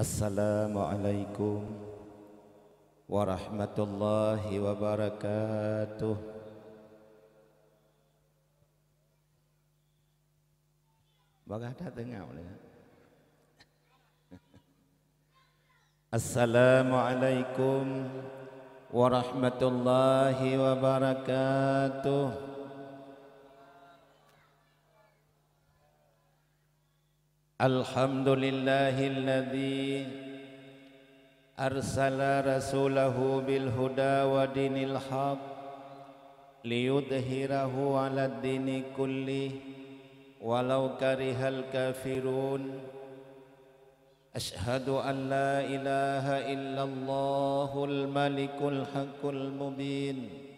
Assalamualaikum warahmatullahi wabarakatuh. Baga dah dengar boleh. Assalamualaikum warahmatullahi wabarakatuh. Alhamdulillahilladzi arsala rasulahu bil huda wa dinil haq liyudhhirahu 'alad dini kulli walau karihal kafirun. Ashhadu an la ilaha illallahul malikul haqqul mubin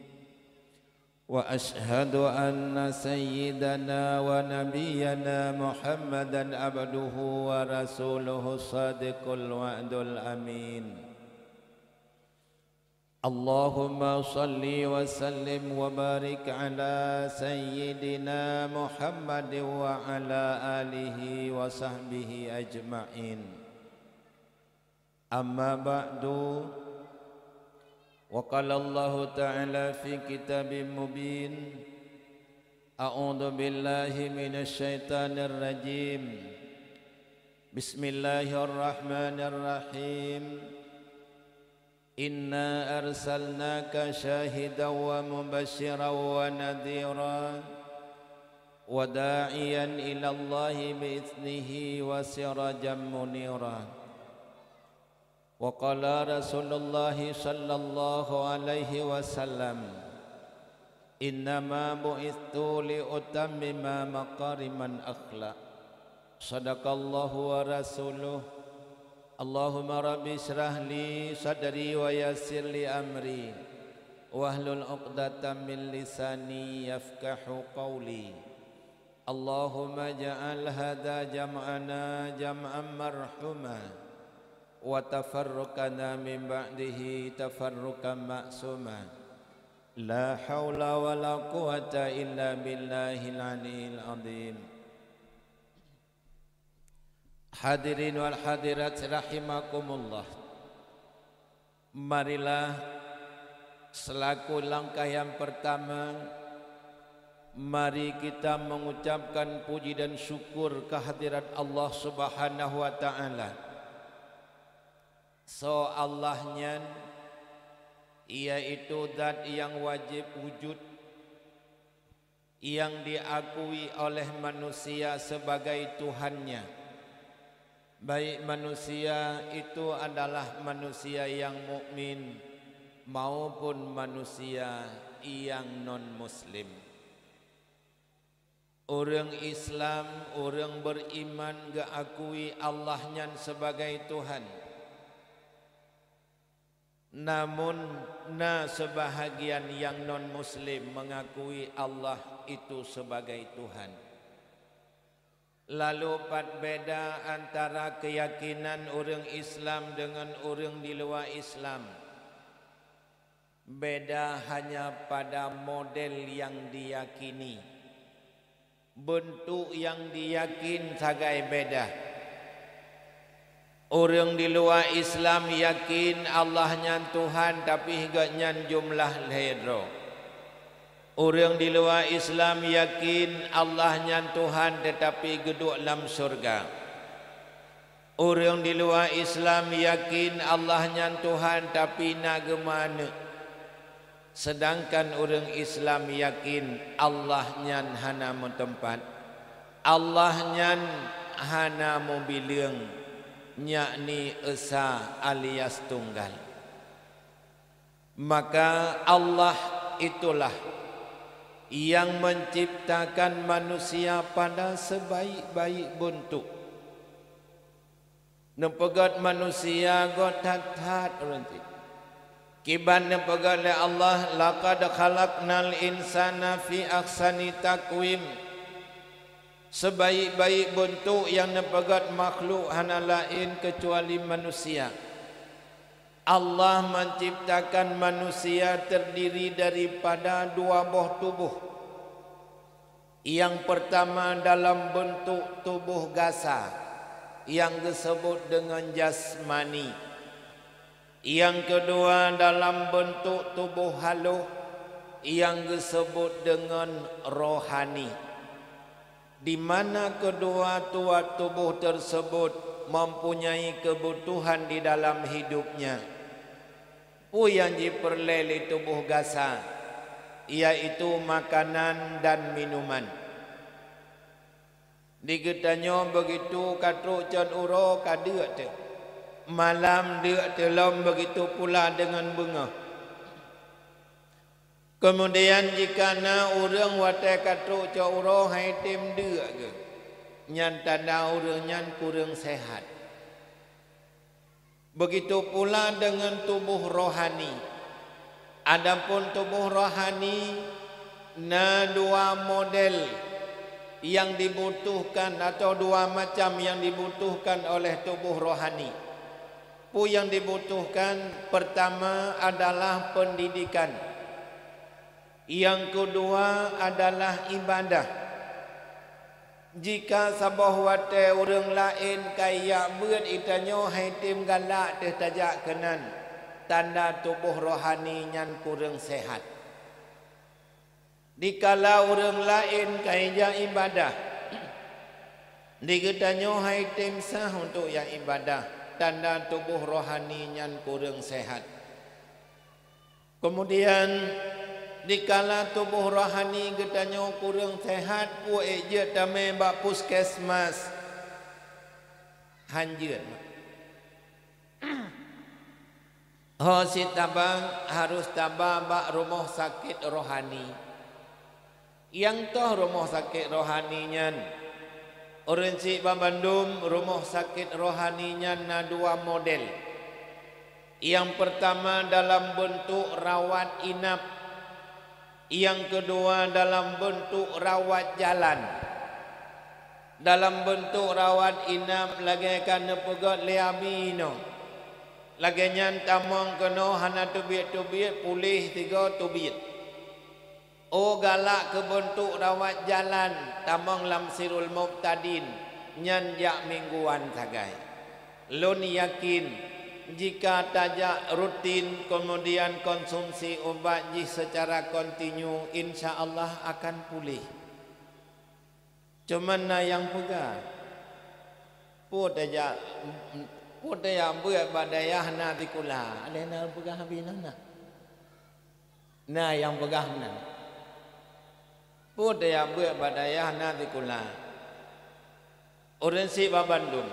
wa ashhadu anna sayyidana wa nabiyyana Muhammadan abduhu wa rasuluhu sadiqul wa'dul amin. Allahumma salli wa sallim wa barik ala sayyidina Muhammad wa ala alihi wa sahbihi ajma'in. Amma ba'du. Wa qala Allah ta'ala fi kitabim mubin. A'udzu billahi minasy syaithanir rajim. Bismillahirrahmanirrahim. Inna arsalnaka syahidan wa mubasysyiran wa nadhiran wa da'iyan ila Allahi bi'iznihi wa sirajan munira. Wa qala Rasulullah sallallahu alaihi wasallam, innama bu'ithu li utammima maqariman akhlaq. Sadaqallahu wa rasuluh. Allahumma rabbi shrah li sadri wa yassir li amri wahlul 'uqdatam min lisani yafqahu qawli. Allahumma ja'al hadza jam'ana jam'an marhuma wa tafarruqana min ba'dihi tafarruqan ma'suma. La haula wa la quwata illa billahil aliyyil azim. Hadirin wal hadirat rahimakumullah. Marilah selaku langkah yang pertama, mari kita mengucapkan puji dan syukur kehadirat Allah Subhanahu wa taala. So Allahnya yaitu zat yang wajib wujud, yang diakui oleh manusia sebagai Tuhannya. Baik manusia itu adalah manusia yang mukmin maupun manusia yang non muslim. Orang Islam, orang beriman diakui Allahnya sebagai Tuhan. Namun sebahagian yang non muslim mengakui Allah itu sebagai Tuhan. Lalu beda antara keyakinan orang Islam dengan orang di luar Islam. Beda hanya pada model yang diyakini. Bentuk yang diyakin sagai beda. Orang di luar Islam yakin Allahnya Tuhan tapi hingga jumlah lehero. Orang di luar Islam yakin Allahnya Tuhan tetapi geduk dalam surga. Orang di luar Islam yakin Allahnya Tuhan tapi nagemana. Sedangkan orang Islam yakin Allahnya hana tempat, Allahnya hana mobileng, yakni esa alias tunggal. Maka Allah itulah yang menciptakan manusia pada sebaik-baik bentuk. Nempegat manusia gotat-tat orang kiban nempegat oleh Allah, laqad khalaqnal insana fi ahsani taqwim. Sebaik-baik bentuk yang nepegat makhluk hana lain kecuali manusia. Allah menciptakan manusia terdiri daripada dua buah tubuh. Yang pertama dalam bentuk tubuh gasa, yang disebut dengan jasmani. Yang kedua dalam bentuk tubuh halus yang disebut dengan rohani. Di mana kedua tubuh tersebut mempunyai kebutuhan di dalam hidupnya. Yang diperleh tubuh gasa, yaitu makanan dan minuman. Digetanya begitu katruk can uro kadek tu. Malam dia telam begitu pula dengan bunga. Kemudian jika na orang watai katruk can uro hai tim dia ke. Nyan tanda orang nyan kurang sehat. Begitu pula dengan tubuh rohani. Adapun tubuh rohani na dua model yang dibutuhkan atau dua macam yang dibutuhkan oleh tubuh rohani. Yang dibutuhkan pertama adalah pendidikan. Yang kedua adalah ibadah. Jika sabah wate orang lain kaya buat itanya hai tim galak teh tajak kenan, tanda tubuh rohani nyan kurang sehat. Dikala orang lain kaya ibadah, digetanya hai tim sah untuk yang ibadah, tanda tubuh rohani nyan kurang sehat. Kemudian dikala tubuh rohani getanya kurang sehat, pu eje tame bak puskesmas hanjeun. Si tabang harus tabah bak rumah sakit rohani. Yang toh rumah sakit rohani nyan orang si Bandung rumah sakit rohaninya na dua model. Yang pertama dalam bentuk rawat inap. Yang kedua dalam bentuk rawat jalan. Dalam bentuk rawat inap lagi kan pegat leamino. Lagi nyan tamang kena hana tubit-tubit pulih 3 tubit. Galak ke bentuk rawat jalan tamang lamsirul muqtadin nyan jak mingguan sagai. Lun yakin jika tajak rutin kemudian konsumsi obat ji secara kontinu insya-Allah akan pulih. Cuman na yang pegang put tajak buat badayah na dikula. Ada na pegang habis na yang pegang na. Budaya buat badayah nanti kula. Orang si Bandung.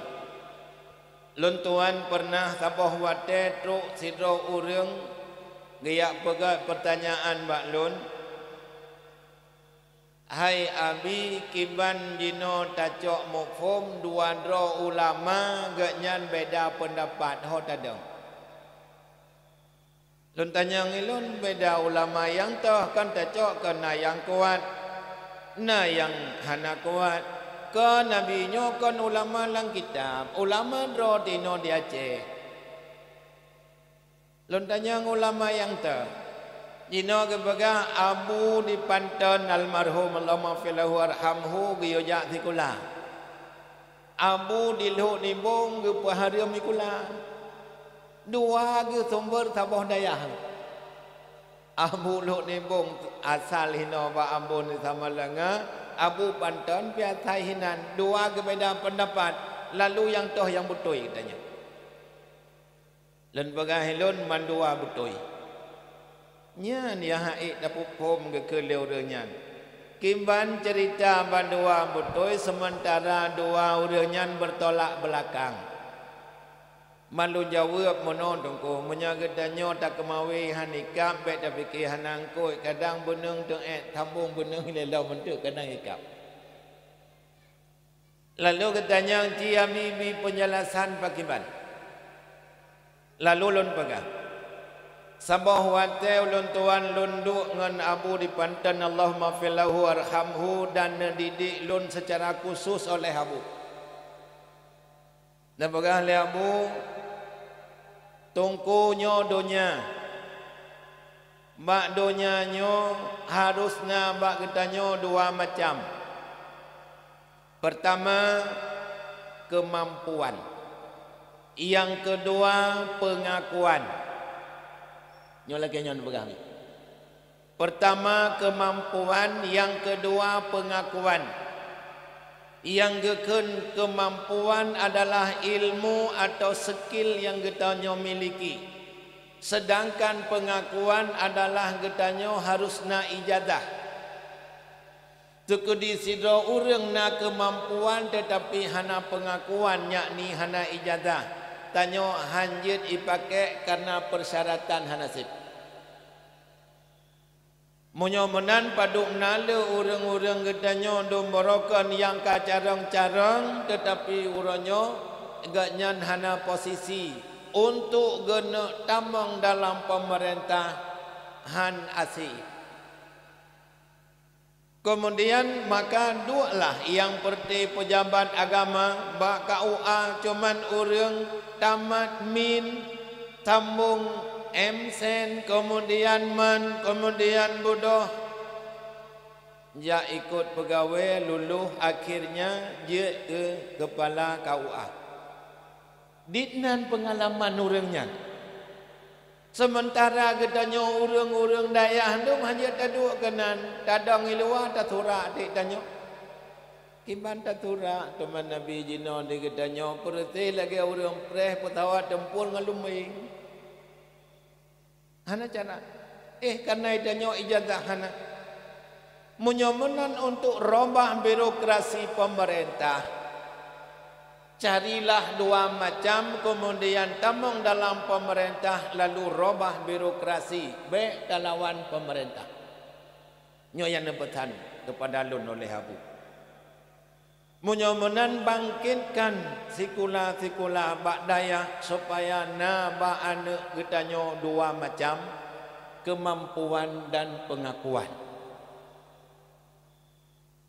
Luntuan pernah sabah wate truk sidro urang gayak pegat pertanyaan Mbak Lun. Hai abi kiban dino tacok mufhum dua dro ulama gaknyan beda pendapat ho tadang. Lun tanya ngilun beda ulama yang toh kan tacok kena yang kuat. Nah yang hana kuat ke nabi nyo kan ulama lang kitab ulama dro dino di Aceh. Lun tanya ulama yang ta dino kebaga abu di Panten almarhum Allahumma filahu arhamhu giyojak sikula abu di Luhuk Nimbung ke Paharia mikula dua ke sumber Sabah Dayah. Abu Luhuk Nimbung asal hina ba ambon sama lenga, Abu Panten biasa hinan. Dua berbeza pendapat. Lalu yang toh yang betul katanya. Len bagahilun mandua betul. Nya dia haik dapat pom ke keleu renyan. Kimban cerita bandua betul sementara dua urenyan bertolak belakang. Malu jawab menonton ko menyagedanyo tak kemawi hanikap bet dak fikir hanang ko kadang beneng teng tambung beneng lelau mentuk kadang ikap. Lalu katanya dia bibi penjelasan pakiban. Lalu lun pegang. Sabah wate ulun tuan lun duk ngan Abu di Panten Allahumma filahu arhamhu dan didik lun secara khusus oleh Abu. Dan pegang oleh Abu tungkunya donya bak donya nyo harusnya bak ketanyo dua macam. Pertama kemampuan. Yang kedua, pengakuan. Nyo lagi nyon pegang. Pertama kemampuan, yang kedua pengakuan. Yang kemampuan adalah ilmu atau skill yang kita nyo miliki. Sedangkan pengakuan adalah kita nyo harus na ijazah. Tukudi sidra urang na kemampuan tetapi hana pengakuan, yakni hana ijazah. Tanyo hanjit dipakai karena persyaratan hanasib. Menyomenan paduk nala urang-urang gedanyo domborokan yang kacarang-carang tetapi uranyo gaknyan hana posisi untuk gena tamang dalam pemerintahan asing. Kemudian maka dualah yang perti pejabat agama bak KUA cuman urang tamat min tambung MSen kemudian man kemudian bodoh ja ikut pegawai luluh akhirnya dia ke kepala KUA. Ditnan pengalaman urangnya. Sementara gedanyo urang-urang dayah ndung hanya taduk kenan tadang ilua tatura dik tanyo. Kiban tatura teman Nabi jino di gedanyo perti lagi urang preh petawa tempur ngaluming. Hana cara karena idanyo ijazah hana. Menyomenan untuk robah birokrasi pemerintah. Carilah dua macam kemudian tamung dalam pemerintah lalu robah birokrasi baik lawan pemerintah. Nyoyan nepetan kepada lun oleh abu. Menyomenan bangkitkan sikula-sikula bak daya supaya na ba ane getanyo dua macam kemampuan dan pengakuan.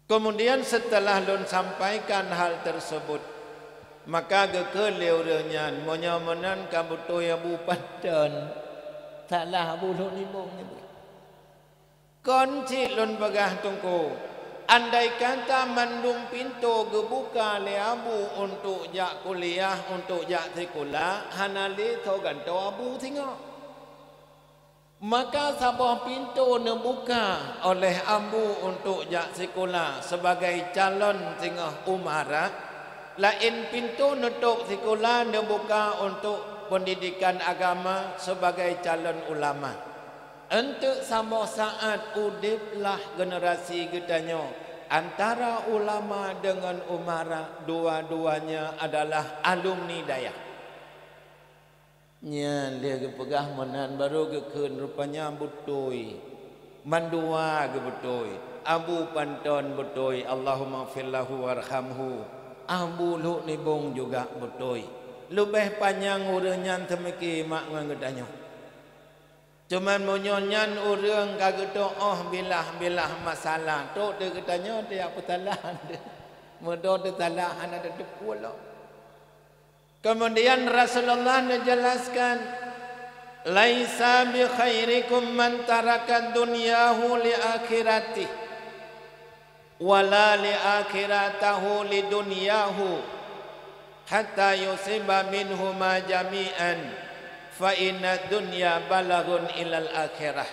Kemudian setelah lun sampaikan hal tersebut maka gekeleureunnya menyomenan kabuto ya bu padan salah bulu nimong ni. Konci lun begah tungku. Andai kata mandung pintu gebuka le abu untuk jak kuliah untuk jak sekolah hanali to ganto abu tengok. Maka sabah pintu nebuka oleh abu untuk jak sekolah sebagai calon tengah umara. Lain pintu nutup sekolah nebuka untuk pendidikan agama sebagai calon ulama. Untuk sama saat udiplah generasi gedanyo antara ulama dengan umara dua-duanya adalah alumni daya. Nya dia kepegah menan baru kekun rupanya butoi. Mandua ke butoi. Abu panton butoi. Allahumma fillahu warhamhu. Abu lu ni bong juga butoi. Lebih panjang urangnya temeki mak ngangedanyo. Cuman monyonan urang kageto bilah masalah. Tok dia katanya dia petalahan. Mudah dia talahan ada depula. Kemudian Rasulullah menjelaskan laisa bi khairikum man taraka dunyahu li akhiratihi wala li akhiratahu li dunyahu hatta yusiba minhuma jami'an fa inna dunya balagun ilal akhirah.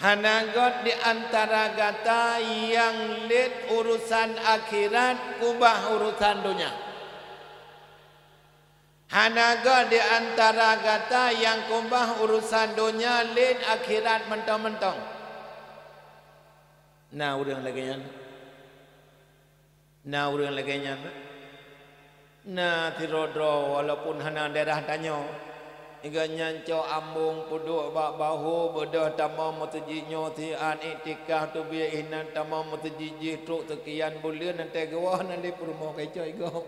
Hanagot di antara kata yang lid urusan akhirat kubah urusan dunia. Hanagot di antara kata yang kubah urusan dunia lid akhirat mentong-mentong. Nah urang lagi nya. Nah urang lagi nya. Nah tirodro walaupun hana daerah tanyo. Iga nyanco ambung puduk bak bahu bedah tamam mutujinyo ti an itikah tu biya inan tamam mutujiji truk tekian bulan nanti gawah nanti purmo kecoh igo.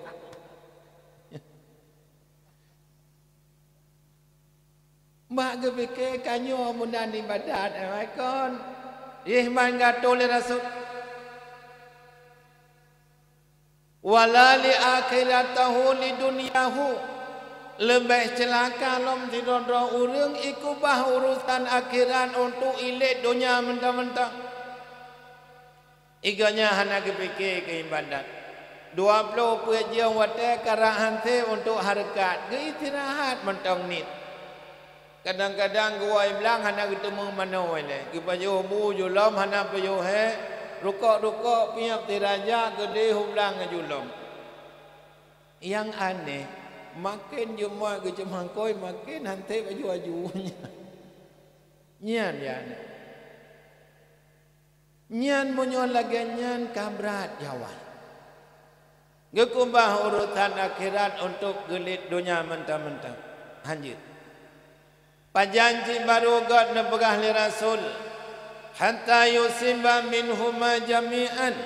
Mak gebeke kanyo munan ibadat ai kon. Ihman gato le Rasul. Wala li akhiratahu li dunyahu. Lebih celaka lom tidodro urang ikubah urusan akhirat untuk ilit dunia mentang-mentang. Iganya hana kepikir ke ibadat. 20 penjang wadah karahan te untuk harkat. Ke istirahat mentang nit. Kadang-kadang gua bilang hana ketemu mana ini. Kita jauh bu julam hana pejuh he. Rukuk-rukuk piap tiraja gede hublang julam. Yang aneh, makin Jumaat ke Cemangkoi makin hantai baju-bajunya. Nyan ya. Nyan munyon lagi nyan kabrat Jawa. Gekumbah urutan akhirat untuk gelit dunia mentah-mentah. Lanjut. Pajanji baru God nepegah li Rasul. Hatta yusimba minhuma jami'an.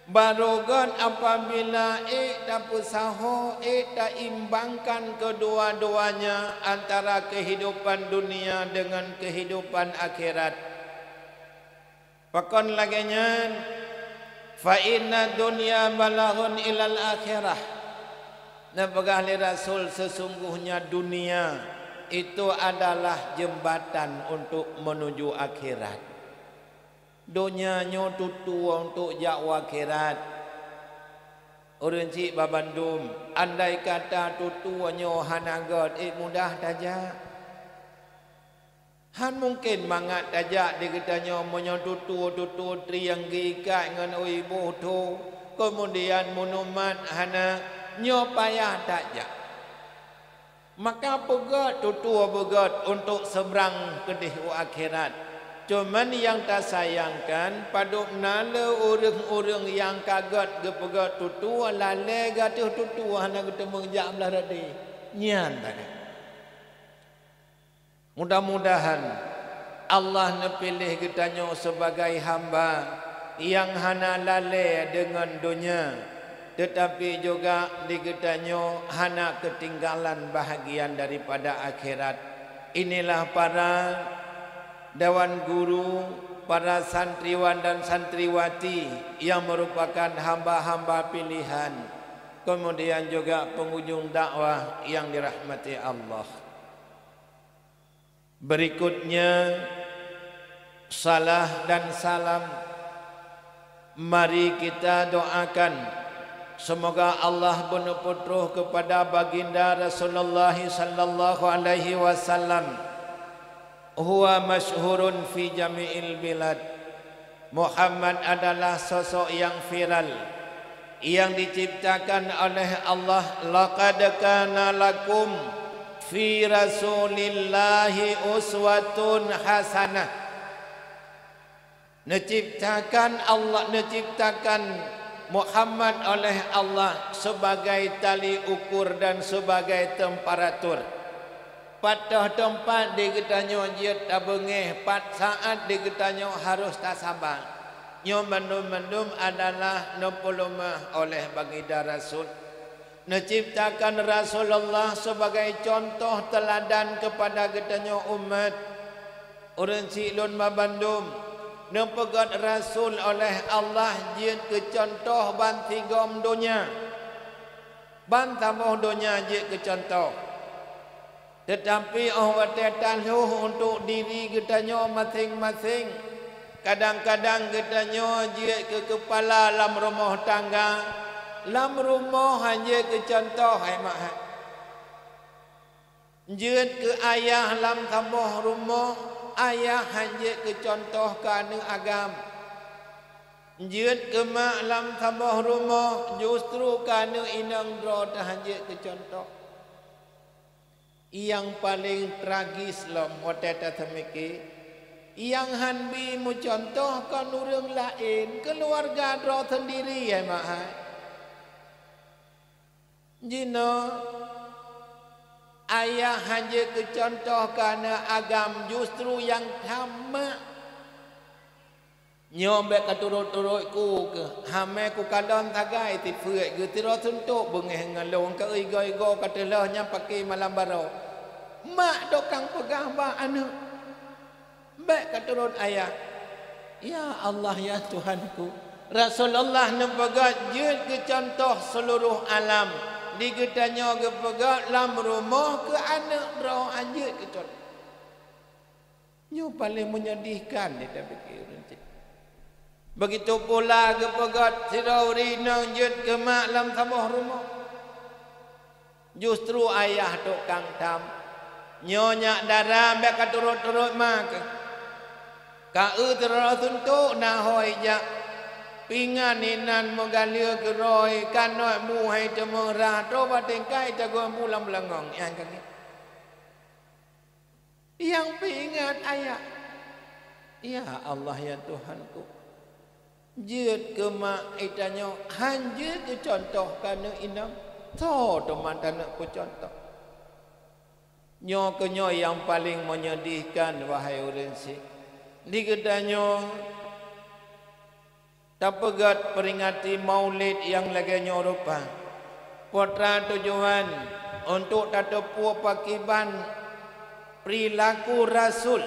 Baru God apabila tak usaha tak imbangkan kedua-duanya antara kehidupan dunia dengan kehidupan akhirat. Pakon laginya. Fa inna dunya balaghun ilal akhirah. Napagah li Rasul sesungguhnya dunia itu adalah jembatan untuk menuju akhirat. Dunia nyo tutu untuk jakwa akhirat. Orang cik babandum, andai kata tutu nyo hanagot mudah saja. Han mungkin mangat tajak di katanya menyotutu triang gikat dengan ibu tu. Kemudian monumen hana nyopayah tajak. Maka pegat tutu pegat untuk seberang kedih akhirat. Cuman yang tak sayangkan pada nala orang-orang yang kaget ke pegat tutu lalai gatuh tutu hana ketemu jak belah tadi. Nyan tadi. Mudah-mudahan Allah nepilih kitanya sebagai hamba yang hana lalai dengan dunia, tetapi juga dikitanya hana ketinggalan bahagian daripada akhirat. Inilah para dewan guru, para santriwan dan santriwati yang merupakan hamba-hamba pilihan. Kemudian juga pengunjung dakwah yang dirahmati Allah. Berikutnya salah dan salam. Mari kita doakan semoga Allah berputra kepada baginda Rasulullah sallallahu alaihi wasallam. Huwa masyhurun fi jami'il bilad. Muhammad adalah sosok yang viral yang diciptakan oleh Allah. Laqad kana lakum fi rasulillahi uswatun hasanah. Neciptakan Allah, neciptakan Muhammad oleh Allah sebagai tali ukur dan sebagai temperatur. Pada tempat diketanya jiat tabengeh, pat saat diketanya harus tak sabar. Nyo mendum-mendum adalah nopolomah oleh baginda Rasul. Neciptakan Rasulullah sebagai contoh teladan kepada ketanya umat. Orang silun mabandum nepegat Rasul oleh Allah jid ke contoh ban tigom dunia. Ban tambah dunia jid ke contoh. Tetapi wate taluh untuk diri ketanya masing-masing. Kadang-kadang ketanya jid ke kepala dalam rumah tangga. Lam rumah hanya ke contoh mak. Jid ke ayah lam tambah rumah, ayah hanya ke contoh kerana agam. Jid ke mak lam tambah rumah, justru kerana inang dro hanya ke contoh. Yang paling tragis lam hotel tatamiki, yang hanbi mu contoh kan orang lain, keluarga dro sendiri ya mak. Jino ayah hanya kecontoh kerana agam justru yang sama. Nyombe keturut-turut ku ke hame ku kadon tagai ti fuet ge tiro tuntuk bengeh ngalong ke igo-igo katelahnya pakai malam baro. Mak dokang pegah ba anak. Baik keturut ayah. Ya Allah ya Tuhanku. Rasulullah nepegat je ke contoh seluruh alam. Diketanya ke pegat lam rumah ke anak roh anjir ke contoh. Nyo paling menyedihkan dia tak fikir. Begitu pula ke pegat sirauri nang jut ke mak lam sabuh rumah. Justru ayah tok kang tam nyonya darah mek turut-turut mak. Ka terus untuk nah hoi ja pingan inan mengalir geroi kanoi muhai temerah to batengkai tago pulang belangong yang kaki. Yang pingat ayah. Ya Allah ya Tuhanku. Jut ke mak itanyo hanjut ke contoh kana inam. To teman tanah ku contoh. Nyo ke nyo yang paling menyedihkan wahai urensi. Di kedanyo tak pegat peringati maulid yang lagi nyorupa. Potra tujuan untuk tatapu pakiban perilaku Rasul,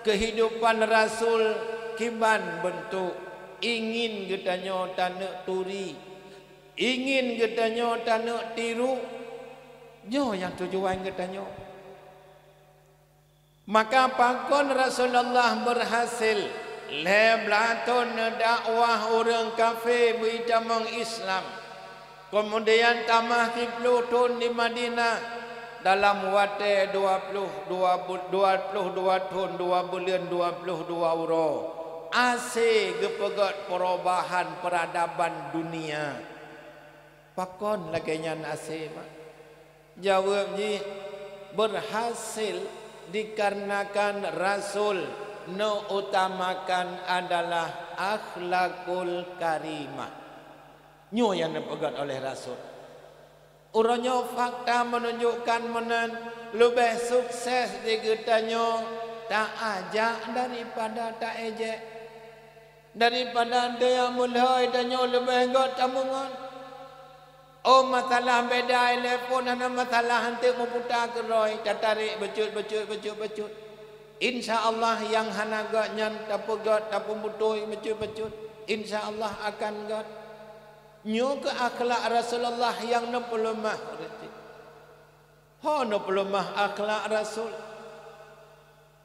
kehidupan Rasul kiban bentuk ingin getanyo tanah turi, ingin getanyo tanah tiru, nyo yang tujuan getanyo. Maka pakon Rasulullah berhasil leblaton dakwah orang kafir berjamang Islam. Kemudian tamah 10 tahun di Madinah dalam wate 22 tahun 2 bulan 22 euro. Asih gepegat perubahan peradaban dunia. Pakon lagi nyan asih mak. Jawabnya berhasil dikarenakan Rasul no utamakan adalah akhlakul karimah. Nyo yang dipegat oleh Rasul. Urangnya fakta menunjukkan menen lebih sukses di getanyo tak ajak daripada tak ejek. Daripada dia mulai danyo lebih got tamungan. Oh masalah beda telefon dan masalah hantik memutar keroi tarik becut. InsyaAllah yang hanagat nyan tapegat tapumutui becut. InsyaAllah akan gat. Nyo ke akhlak Rasulullah yang nepulumah. Ho nepulumah akhlak Rasul.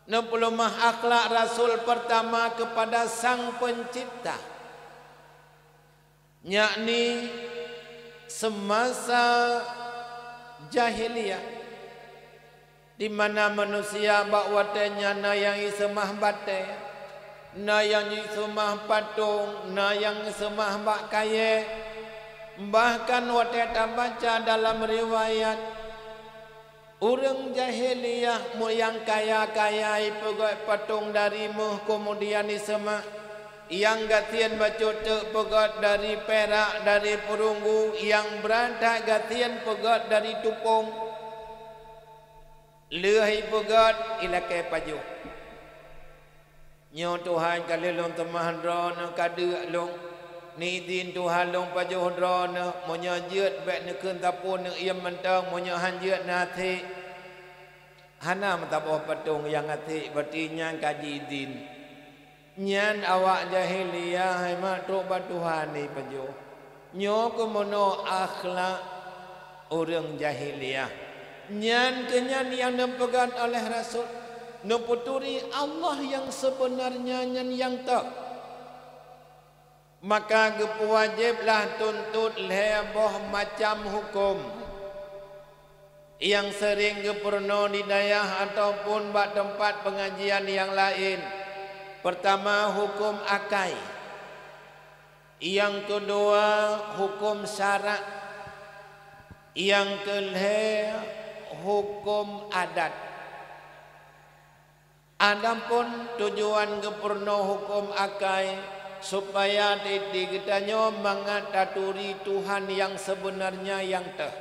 Nepulumah akhlak Rasul pertama kepada Sang Pencipta. Yakni semasa jahiliyah di mana manusia bakwatenya na yang isemah bate, na yang isemah patung, na yang isemah bak kaye. Bahkan wateta baca dalam riwayat orang jahiliyah yang kaya-kaya pegai patung dari muh kemudian isemah yang gatian bacut pegat dari perak dari perunggu yang berada gatian pegat dari tupung lehai pegat ilakai paju nyo Tuhan kali long temah drone kadu long ni din Tuhan long paju drone monyo jeut bek nekeun tapun ne ieu mentang monyo hanjeut nate hana mentapoh patung yang ati berarti nyang kaji din nyan awak jahiliyah hai mak truk batuhan ni paju nyo kemono akhlak orang jahiliyah nyan kenyan yang dipegang oleh Rasul neputuri Allah yang sebenarnya nyan yang tak maka wajiblah tuntut leboh macam hukum yang sering geperno di dayah ataupun bak tempat pengajian yang lain. Pertama hukum akai. Yang kedua hukum syarak. Yang ketiga hukum adat. Adapun tujuan geperno hukum akai supaya digetanyo mengataturi Tuhan yang sebenarnya yang teh.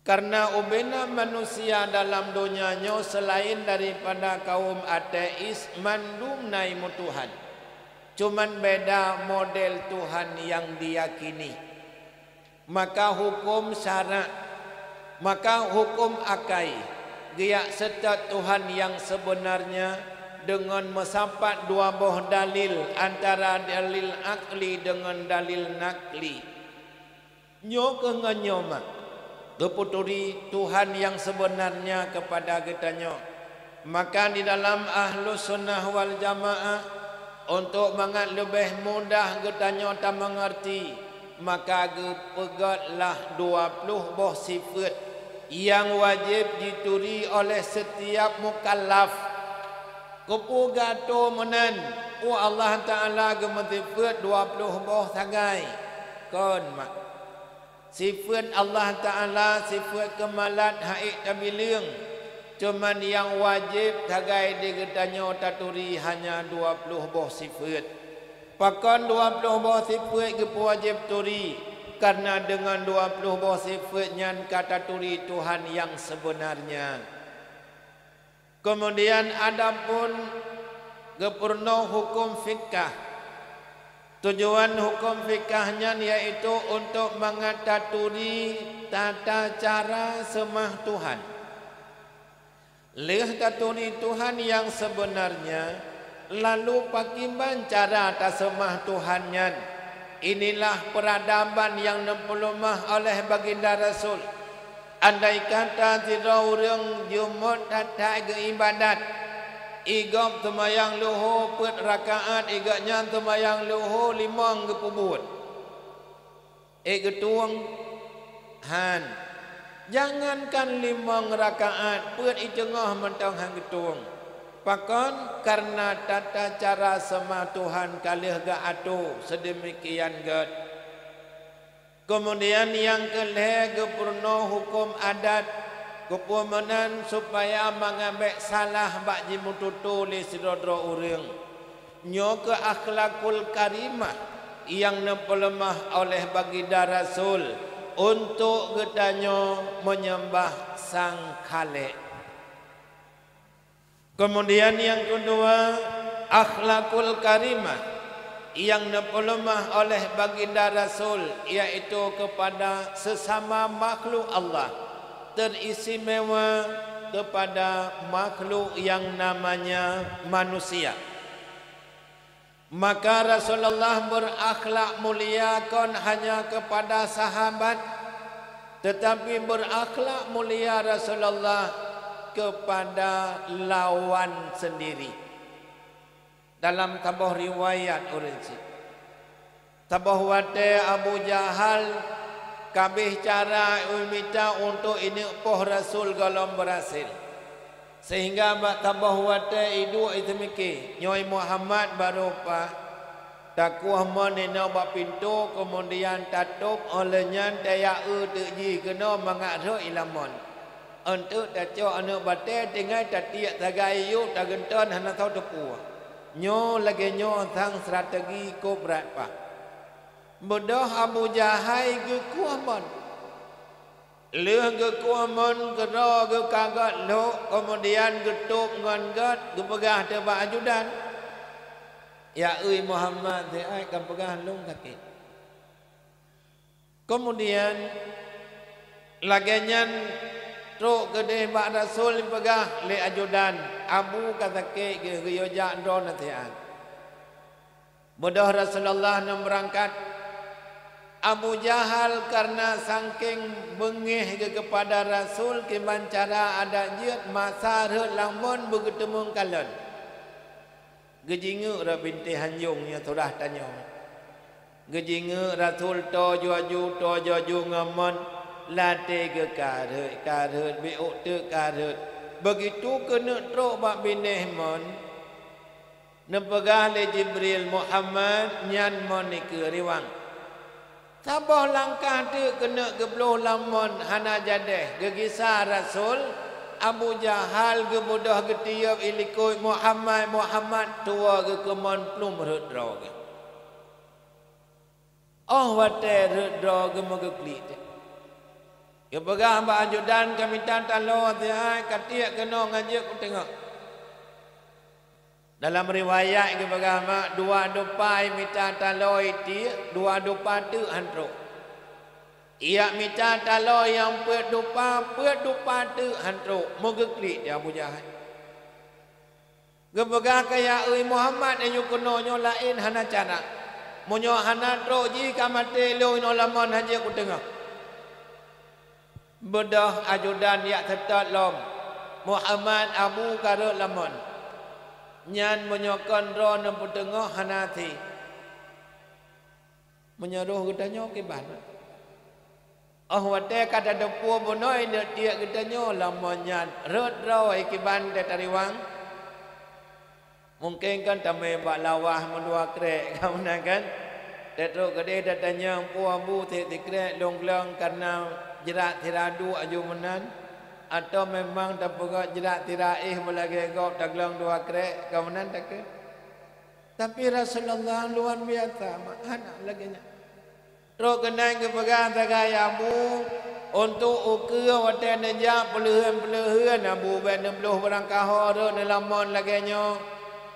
Karena ubena manusia dalam dunianya selain daripada kaum ateis mandum naimu Tuhan. Cuman beda model Tuhan yang diyakini. Maka hukum syarak, maka hukum akai. Dia serta Tuhan yang sebenarnya dengan mesampat dua buah dalil antara dalil akli dengan dalil nakli. Nyo kenyoma keputuri Tuhan yang sebenarnya kepada kitanya. Maka di dalam Ahlus Sunnah wal Jamaah untuk mangat lebih mudah getanya tak mengerti, maka pegatlah 20 buah sifat yang wajib dituri oleh setiap mukallaf. Kupu gato menen, Allah Ta'ala gemetifat 20 buah sagai. Kon mak. Sifat Allah Ta'ala, sifat kemalat haik tabiling. Cuman yang wajib sagai digetanya taturi hanya 20 buah sifat. Pakan 20 buah sifat kepu wajib turi. Karena dengan 20 buah sifatnya kata turi Tuhan yang sebenarnya. Kemudian adapun gepurno hukum fikah. Tujuan hukum fikahnya yaitu untuk mengataturi tata cara semah Tuhan. Leh taturi Tuhan yang sebenarnya, lalu pakimban cara tasemah Tuhannya. Inilah peradaban yang nempelumah oleh baginda Rasul. Andai kata tidak orang jumut tak ke ibadat, igam temayang luhu put rakaat, igaknya temayang luhu limang ke pubut. Getuang han. Jangankan limang rakaat, put icengah mentang hang getuang. Pakon karena tata cara sama Tuhan kalih ga atu sedemikian gad. Kemudian yang kelih gepurno hukum adat kepumenan supaya mengambil salah bak jimututu li sidodro urang. Nyo ke akhlakul karimah yang nempelemah oleh baginda Rasul untuk gedanyo menyembah sang Khalik. Kemudian yang kedua, akhlakul karimah yang dipelemah oleh baginda Rasul, yaitu kepada sesama makhluk Allah, teristimewa kepada makhluk yang namanya manusia. Maka Rasulullah berakhlak mulia kon hanya kepada sahabat, tetapi berakhlak mulia Rasulullah kepada lawan sendiri. Dalam tabah riwayat urinsi, tabah wate Abu Jahal kabeh cara minta untuk ini poh Rasul galom berhasil. Sehingga tabah wate idu itu mikir nyoi Muhammad baru pa takuah menena bak pintu kemudian tatup olehnya daya terji kena mengakro ilamon. Untuk taco anak bate tinggal tatiak tagai yuk tagenton hana tahu tepu. Nyo lagi nyo tang strategi ko berapa. Bodoh Abu Jahal ke kuaman. Leh ke kuaman kera ke kagat lo kemudian getup ngan gat ke pegah tebak ajudan. Ya Muhammad te ai kan pegah long kaki. Kemudian lagian Rok gede bak Rasul pegah le ajudan Abu kata ke geyoja ndon natian. Bodoh Rasulullah nam berangkat. Abu Jahal karena saking bengih kepada Rasul kiman cara ada jiat masa re lamun begitu mengkalon. Gejingu ra binti Hanjung nya sudah tanya. Gejingu Rasul to joju ngamon late ke karut biuk te karut begitu kena trok bak bineh mon nepegah le Jibril Muhammad nyan mon ni ke riwang sabah langkah te kena gebloh lamon hana jadeh gegisa Rasul Abu Jahal ge bodoh getiup ilikoi Muhammad tua ge kemon plum redro ge oh wate redro ge mogekli te. Ya pegah mbak ajudan kami tanta lo tiai katiak kena ngaji ku tengok. Dalam riwayat ke pegah mak dua dupai mita talo iti dua dupa tu antro. Ia mita talo yang pet dupa tu antro mogekli dia Abu Jahal. Gepegah kaya Muhammad ayu kena nyo lain hana cara. Monyo hana tro ji kamate lo ino lamon haji ku tengok. Bedah ajudan yak tetat lom Muhammad Abu karut lamon nyan menyokon ro nem putengah hanati menyeruh gedanya ke bana wate kata depu bonoi de tiak gedanya lama nyan rot ro ke ban de tariwang mungkin kan tamai bak lawah mendua krek kau nak kan tetro gede datanya puabu tikrek longlong karena jerat tiradu ajumanan atau memang tak pegak jerat tiraih belagi gop taglong dua krek kau nan tak ke tapi Rasulullah luar biasa anak lagi nya ro kenai ke pegang tagayamu untuk ukur wate nejak peleuheun abu ben 60 barang kahor dalam mon lagi nya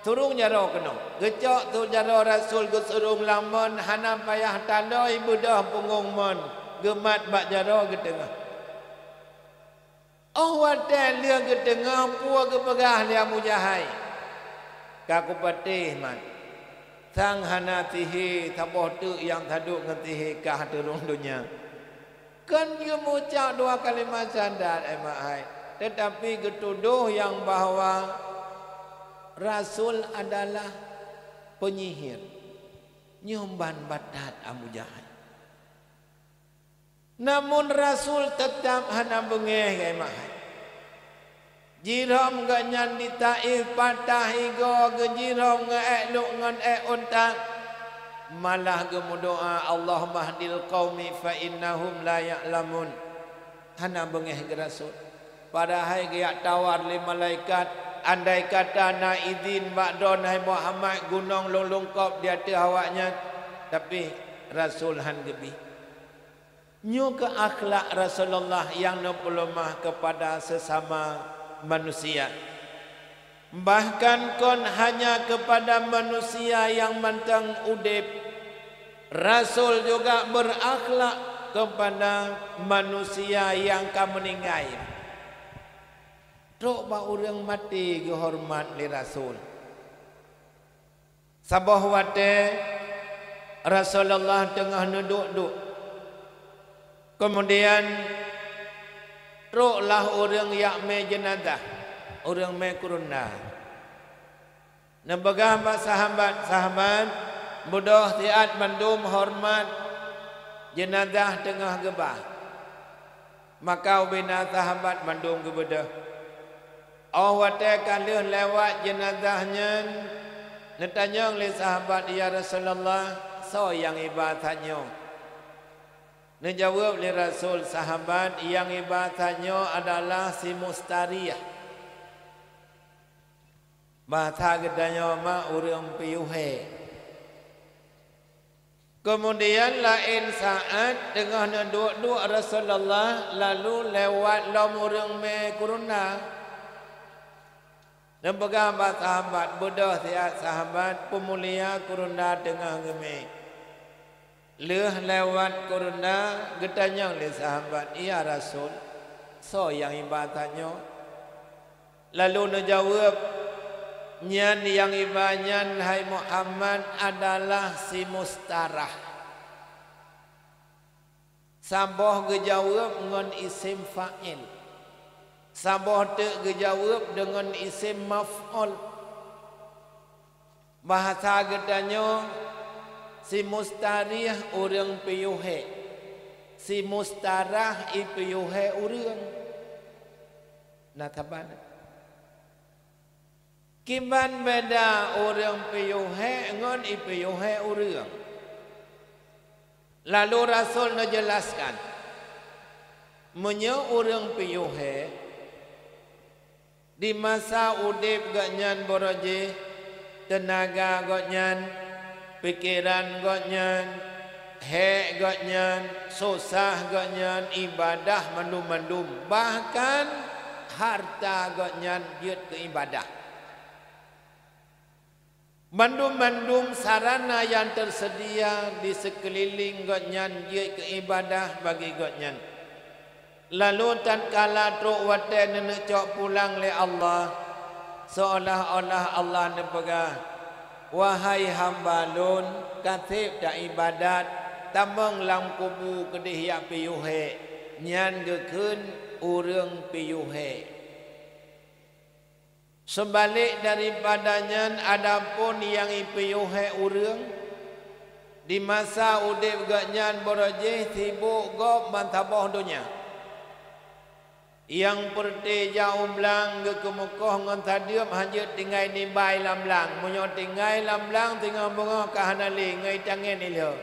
turung jaro kena gecok tu jaro Rasul gusurung lamon hana payah tanda ibu dah punggung mon gemat bak jaro ke tengah wate lia ke tengah puak ke pegah lia mujahai kaku patih man sang hana tihi taboh tu yang taduk ngetihi kah turung dunia kan dia mengucap dua kalimat syahadat emai tetapi ketuduh yang bahawa Rasul adalah penyihir nyumban badat Abu Jahal. Namun Rasul tetap hana bengeh kai mahai. Jirom ganyan di Taif patah igo gejirom ngeeluk ngan unta malah gemudoa Allahumma hdil qaumi fa innahum la ya'lamun. Hana bengeh ke Rasul. Padahal dia tawar li malaikat andai kata nak izin ba'don hai Muhammad gunung lulungkop di atas awaknya tapi Rasul han gebi nyu ke akhlak Rasulullah yang lemah kepada sesama manusia bahkan kon hanya kepada manusia yang mantang udip Rasul juga berakhlak kepada manusia yang meninggal. Tok ba urang mati ke hormat li Rasul. Sabah wate Rasulullah tengah duduk. Kemudian roklah orang yang me jenazah, orang me kuruna. Nebagah ba sahabat budoh tiat mandum hormat jenazah tengah gebah. Maka ubina sahabat mandum kebedah. Wate kalih lewat jenazahnya netanya oleh sahabat ya Rasulullah so yang ibadahnya nejawab oleh Rasul sahabat yang ibadahnya adalah si Mustariyah bahasa gedanya ma urang piyuhe kemudian lain saat tengah duduk Rasulullah lalu lewat lom urang me kuruna dan pegang sahabat bodoh tiap sahabat pemulia kurunda tengah gemi leh lewat kurunda getanya oleh sahabat iya Rasul so yang ibadahnya lalu menjawab nyan yang ibadahnya hai Muhammad adalah si Mustarah saboh gejawab ngon isim fa'il Sabah tak dijawab dengan isim maf'ul. Bahasa gedanya si Mustarih orang piyuhe. Si Mustarah i piyuhe orang. Nataban. Kiban beda orang piyuhe ngon i piyuhe orang. Lalu Rasul menjelaskan. Menye orang piyuhe di masa udip gaknyan boroje tenaga gaknyan pikiran gaknyan he gaknyan susah gaknyan ibadah mandum-mandum bahkan harta gaknyan yut ke ibadah mandum-mandum sarana yang tersedia di sekeliling gaknyan yut ke ibadah bagi gaknyan. Lalu tatkala truk wate nenek cok pulang le Allah seolah-olah Allah nepegah wahai hamba lun katib dak ibadat tambang lang kubu kedih ya piyuhe nyan gekeun urang piyuhe Sebalik daripadanya adapun yang ipiyuhe urang di masa udip gaknyan borojeh sibuk gop mantabah dunia. Yang perti jauh belang ke kemukoh ngan tadiam hajat tinggai ni bai lamlang. Munyo tinggai lamlang tinggal bunga kahanali ngai tangen ilho.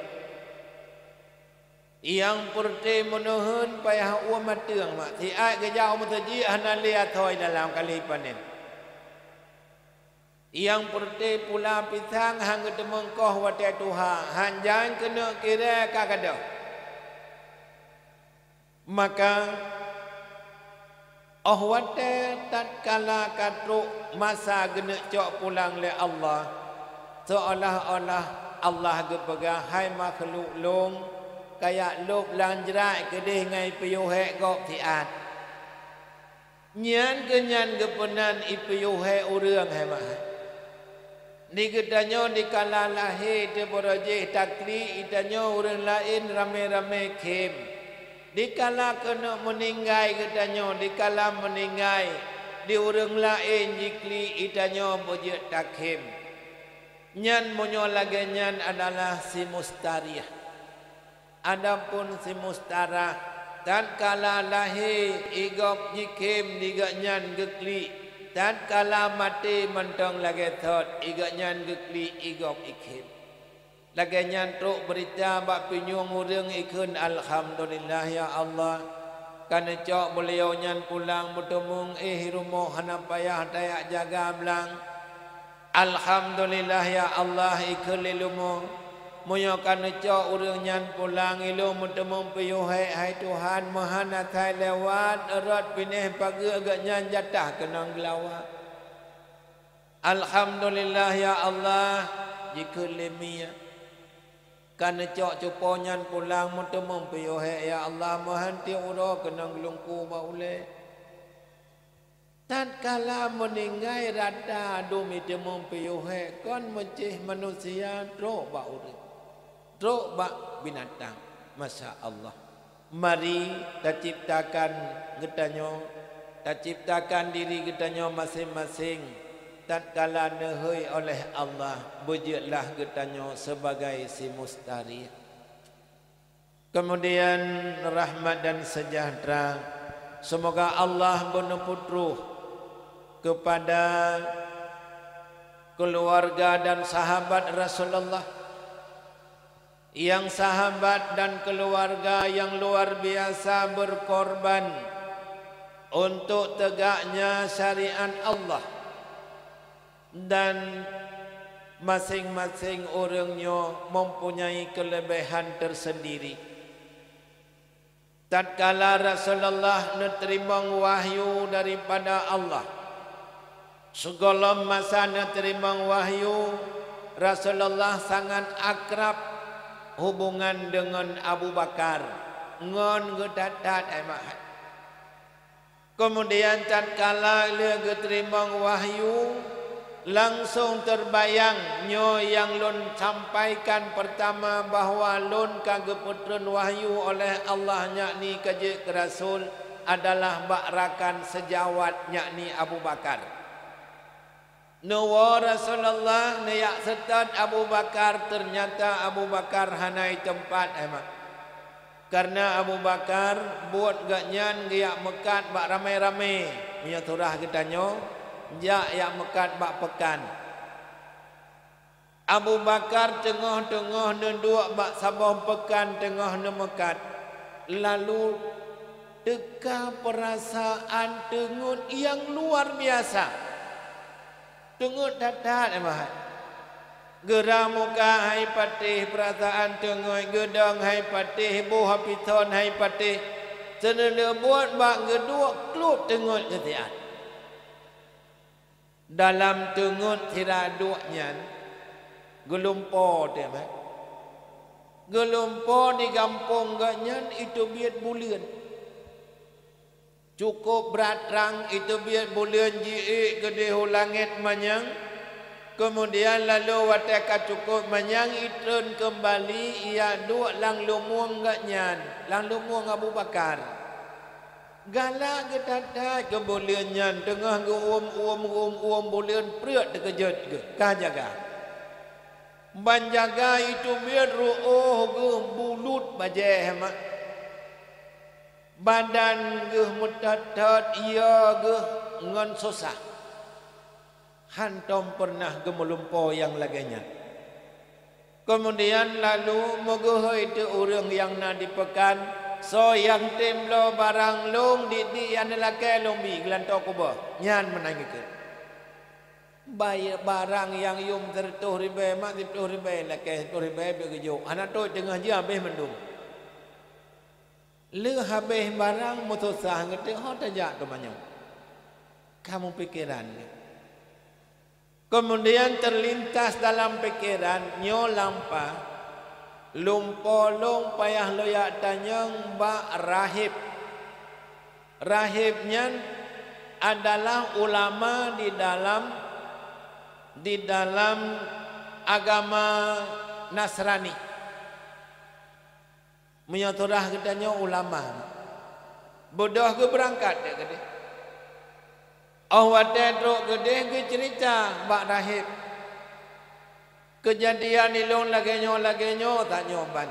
Yang perti menuhun payah uam mateng mak. Si ai ke jauh mutaji hanali atoi dalam kali panen. Yang perti pula pisang hang ketemengkoh watai Tuhan. Hanjang kena kira kakada. Maka watai tatkala katruk masa kena cok pulang le Allah. Seolah-olah Allah gepegang hai makhluk long. Kayak lop lanjrak kedih ngai piyuhek gok tiat. Nyan kenyan gepenan ipiyuhek urang hai mah. Ni kedanyo di kala lahir te borojeh takli idanyo urang lain rame-rame kem. Di kala kena meninggai kedanyo di kala meninggai di urang lain jikli idanyo bojek takem. Nyan monyo lagi nyan adalah si mustariyah. Adapun si mustarah tatkala lahir igop jikim digaknyan gekli. Tatkala mati mentong lagi thot igaknyan gekli igop ikim. Lagi nyan truk berita bak pinyung urang ikun alhamdulillah ya Allah. Kana cok beliau nyan pulang bertemung rumah hana payah dayak jaga belang. Alhamdulillah ya Allah ikun lilumu. Munyo kana cok urang nyan pulang ilu bertemung piyuhai hai Tuhan mahana thai lewat erat pineh pagi agak nyan jatah kenang gelawa. Alhamdulillah ya Allah jikun lemia. Kana cok cupo nyan pulang bertemung piyuhai ya Allah mahanti uro kenang gelungku baule. Tatkala meninggai rata dumi temung piyuhai kon mencih manusia trok ba urang. Truk bak binatang. Masya Allah. Mari kita ciptakan getanyo. Kita ciptakan diri getanyo masing-masing. Tatkala nehoi oleh Allah. Bujuklah getanyo sebagai si mustari. Kemudian rahmat dan sejahtera. Semoga Allah meneputruh kepada keluarga dan sahabat Rasulullah. Yang sahabat dan keluarga yang luar biasa berkorban untuk tegaknya syariat Allah. Dan masing-masing orangnya mempunyai kelebihan tersendiri. Tatkala Rasulullah menerima wahyu daripada Allah. Segala masa menerima wahyu, Rasulullah sangat akrab hubungan dengan Abu Bakar ngon gedadat emah. Kemudian tatkala dia terima wahyu langsung terbayang nyo yang lun sampaikan pertama bahwa lun kageputren wahyu oleh Allah yakni kajik Rasul adalah bakrakan sejawat yakni Abu Bakar. Nawa Rasulullah nayak setat Abu Bakar ternyata Abu Bakar hanai tempat emak. Karena Abu Bakar buat gaknyan giak mekat bak ramai-ramai. Punya turah kitanyo jak yak mekat bak pekan. Abu Bakar tengah-tengah nenduk bak sabah pekan tengah nemekat. Lalu teka perasaan tengut yang luar biasa. Tengut dadat emah. Gerah muka hai patih perasaan tengut gedang hai patih buah piton hai patih. Senela buat bak geduk klub tengut ketiak. Dalam tengut tiraduknya gelumpo dia mah. Gelumpo di kampung gaknyan itu biat bulan. Cukup berat rang itu biar bulan ji gede langit manyang. Kemudian lalu wataka cukup manyang itun kembali ia duk lang lumuang gaknyan. Lang lumuang Abu Bakar. galak ke tatat ke bulian nyan tengah ke uam bulian priat terkejut ke kajaga banjaga itu biar ru'uh ke bulut bajah mak badan ke mutatat ia ke ngan susah hantom pernah ke melumpo yang laganya. Kemudian lalu moga itu orang yang nak dipekan so yang temlo barang long di yang lelaki long bi gelantok kubah nyan menangikkan bayar barang yang yum tertuh ribai mak tertuh ribai lelaki tertuh ribai begitu anak tu tengah je habis mendung le habis barang mutusah ngerti hot aja tu banyak kamu pikiran ni. Kemudian terlintas dalam pikiran nyo lampa lumpolong payah loyak tanyang ba rahib. Rahibnya adalah ulama di dalam agama Nasrani. Menyotorah katanya ulama. Bodoh ke berangkat dia kata. Awak tedok gede ke cerita bak rahib. Kejadian ilong lagenyo tak nyoban.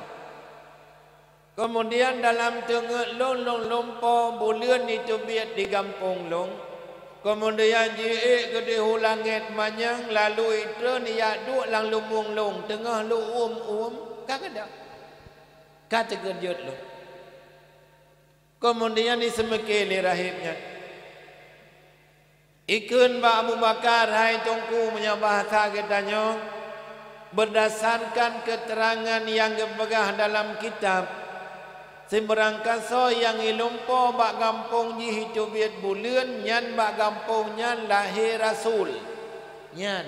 Kemudian dalam tengah long lompo bulan itu biat di kampung long. Kemudian jiik gede hulangit manyang lalu itu niat duk lang lumung long tengah lu kagak kata kejut lo. Kemudian disemekili rahibnya. Ikun ba Abu Bakar hai tungku menyabahasa katanya berdasarkan keterangan yang dipegah dalam kitab seberangkat so yang ilumpo bak kampung ji hitu biat bulan nyan bak kampung nyan lahir rasul nyan.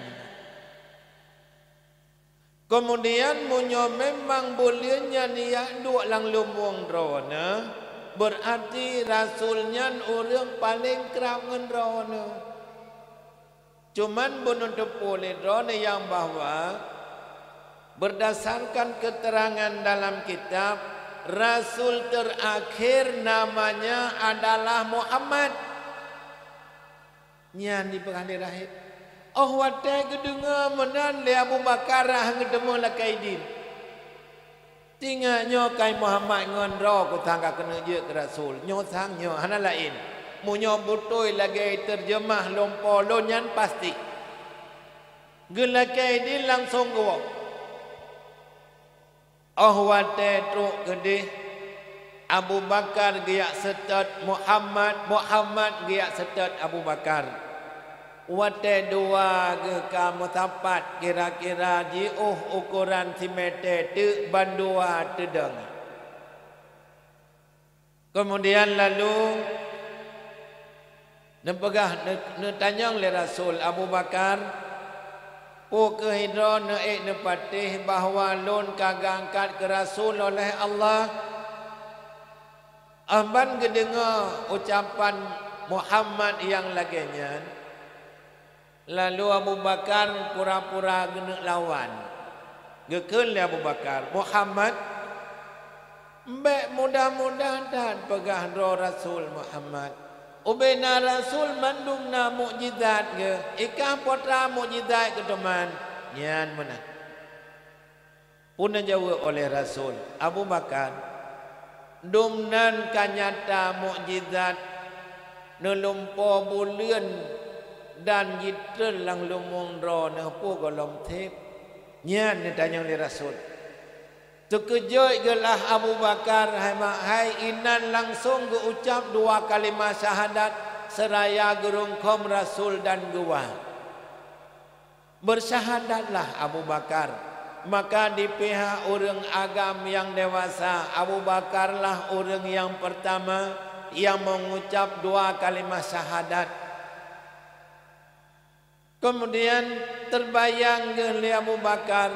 Kemudian munyo memang bulan nyan ya duk lang lumung drona berarti rasulnya orang paling kerap ngendrona. Cuman menutup oleh drona yang bahwa berdasarkan keterangan dalam kitab rasul terakhir namanya adalah Muhammad. Nyan di penghali rahib. Oh watai kedengar menan le Abu Bakar ngedemo lakaidin. Tinggal nyo kai Muhammad ngonro ku tangga kena je ke Rasul. Nyo sang nyo hana lain. Munyo butoi lagi terjemah lompo lonyan pasti. Gelakai di langsung gua. Oh wate truk gede. Abu Bakar giyak setat Muhammad giyak setat Abu Bakar. Wate dua ke kamu tapat kira-kira ji ukuran simete tu bandua tedang. Kemudian lalu nepegah netanyang le Rasul Abu Bakar po ke hidro ne nepatih bahawa lon kagak angkat ke Rasul oleh Allah. Amban kedengar ucapan Muhammad yang laginya. Lalu Abu Bakar pura-pura genek lawan. Gekun le Abu Bakar. Muhammad. Mbak mudah-mudahan dan pegah roh Rasul Muhammad. Ubena Rasul mandungna mukjizat ke. Ikah potra mukjizat ke teman. Nyan mana. Pun jawab oleh Rasul. Abu Bakar. Dumnan kanyata mukjizat. Nelumpo bulian. Dan jitrel lang lumong ro na po golom tep nyan ni tanyang ni Rasul terkejut gelah Abu Bakar hai inan langsung ge ucap dua kalimat syahadat seraya gerungkom Rasul dan gua bersyahadatlah Abu Bakar maka di pihak orang agam yang dewasa Abu Bakarlah orang yang pertama yang mengucap dua kalimat syahadat. Kemudian terbayang ke Abu Bakar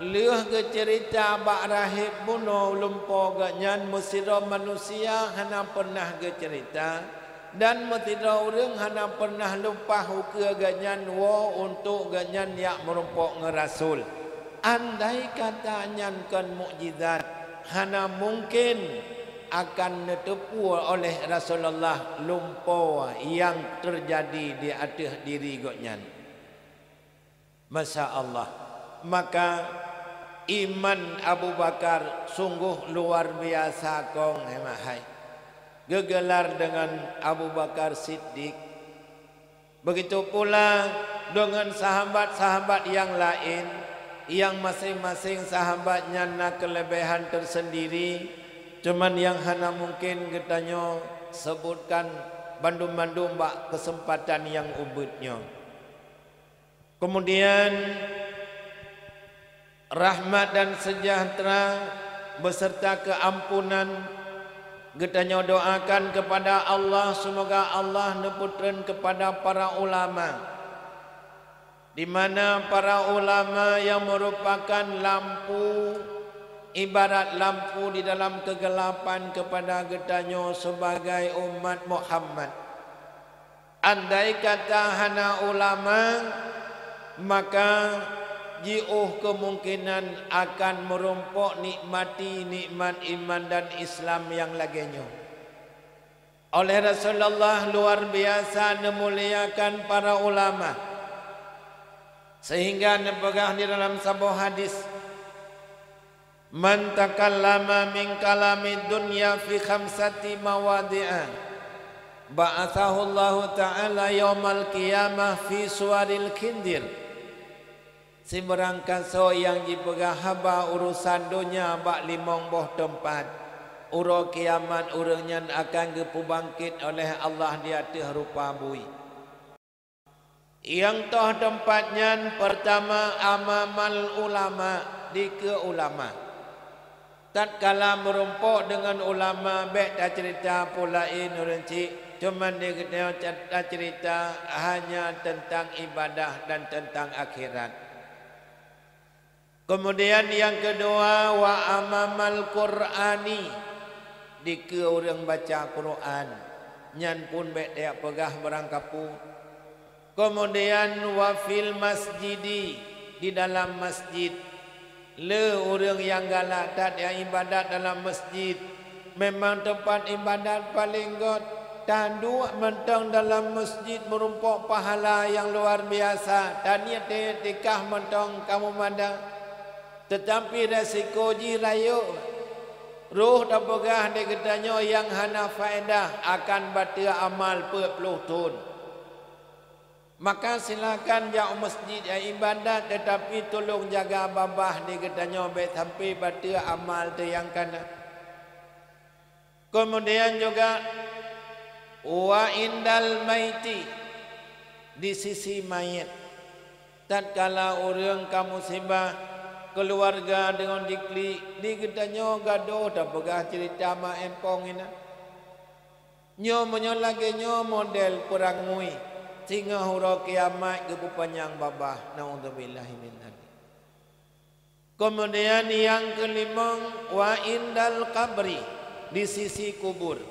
leuh ke cerita bak rahib bunuh lumpo ganyan musira manusia hana pernah ke cerita dan metira orang hana pernah lupa ke ganyan wo untuk ganyan yak merumpok ngerasul. Andai kata nyankan mukjizat hana mungkin akan ditepu oleh Rasulullah lumpur yang terjadi di atas diri goknya. Masya Allah. Maka iman Abu Bakar sungguh luar biasa kong hemahai. Gegelar dengan Abu Bakar Siddiq. Begitu pula dengan sahabat-sahabat yang lain, yang masing-masing sahabatnya nak kelebihan tersendiri. Cuman yang hana mungkin katanya sebutkan bandum-bandum bak kesempatan yang ubudnya. Kemudian rahmat dan sejahtera beserta keampunan kita doakan kepada Allah, semoga Allah neputren kepada para ulama, di mana para ulama yang merupakan lampu, ibarat lampu di dalam kegelapan kepada kita sebagai umat Muhammad. Andai kata hana ulama, maka jiuh kemungkinan akan merumpuk nikmati nikmat iman dan Islam yang laginya. Oleh Rasulullah luar biasa memuliakan para ulama, sehingga nepegah di dalam sebuah hadis, man takallama min kalami dunya fi khamsati mawadi'a ba'athahu Allah Ta'ala yaumal qiyamah fi suwaril kindir. Si berangkat so yang dipegah haba urusan dunia bak limong boh tempat, uro kiamat urangnya akan gepu bangkit oleh Allah di atas rupa bui. Yang toh tempatnya pertama amamal ulama, di ke ulama. Tatkala merumpuk dengan ulama, bek tak cerita pulain urenci, cuman dia kata cerita hanya tentang ibadah dan tentang akhirat. Kemudian yang kedua wa amamal Qur'ani, di ke orang baca Quran, nyan pun bek dia pegah berangkapu. Kemudian wa fil masjidi, di dalam masjid, le orang yang galak tak dia ibadat dalam masjid, memang tempat ibadat paling god. Tandu mentang dalam masjid merumpuk pahala yang luar biasa. Tanya tikah mentang kamu mandang. Tetapi resiko jirayu ruh dan pegah di gedanya yang hana faedah akan batal amal 40 tahun. Maka silakan jauh masjid ya ibadat, tetapi tolong jaga babah di gedanya baik sampai batal amal tu yang kana. Kemudian juga wa indal maiti, di sisi mayat. Tatkala orang kamu musibah keluarga dengan dikli di gedanya gaduh tak pegah cerita mak empong ina. Nyo menyo lagi nyo model perang mui sehingga hura kiamat ke panjang babah. Naudzubillahi min dzalik. Kemudian yang kelima wa indal qabri, di sisi kubur.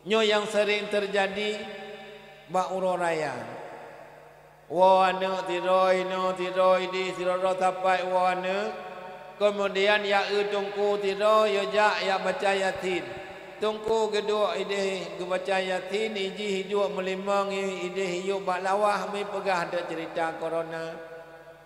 Nyo yang sering terjadi bak uroraya. Wana tiroi no tiroi di tiroro tapai wana. Kemudian ya tungku tiroi ya baca yatin. Tungku kedua ide baca yatin iji hidup melimang ide hidup baklawah mi pegah ada cerita corona.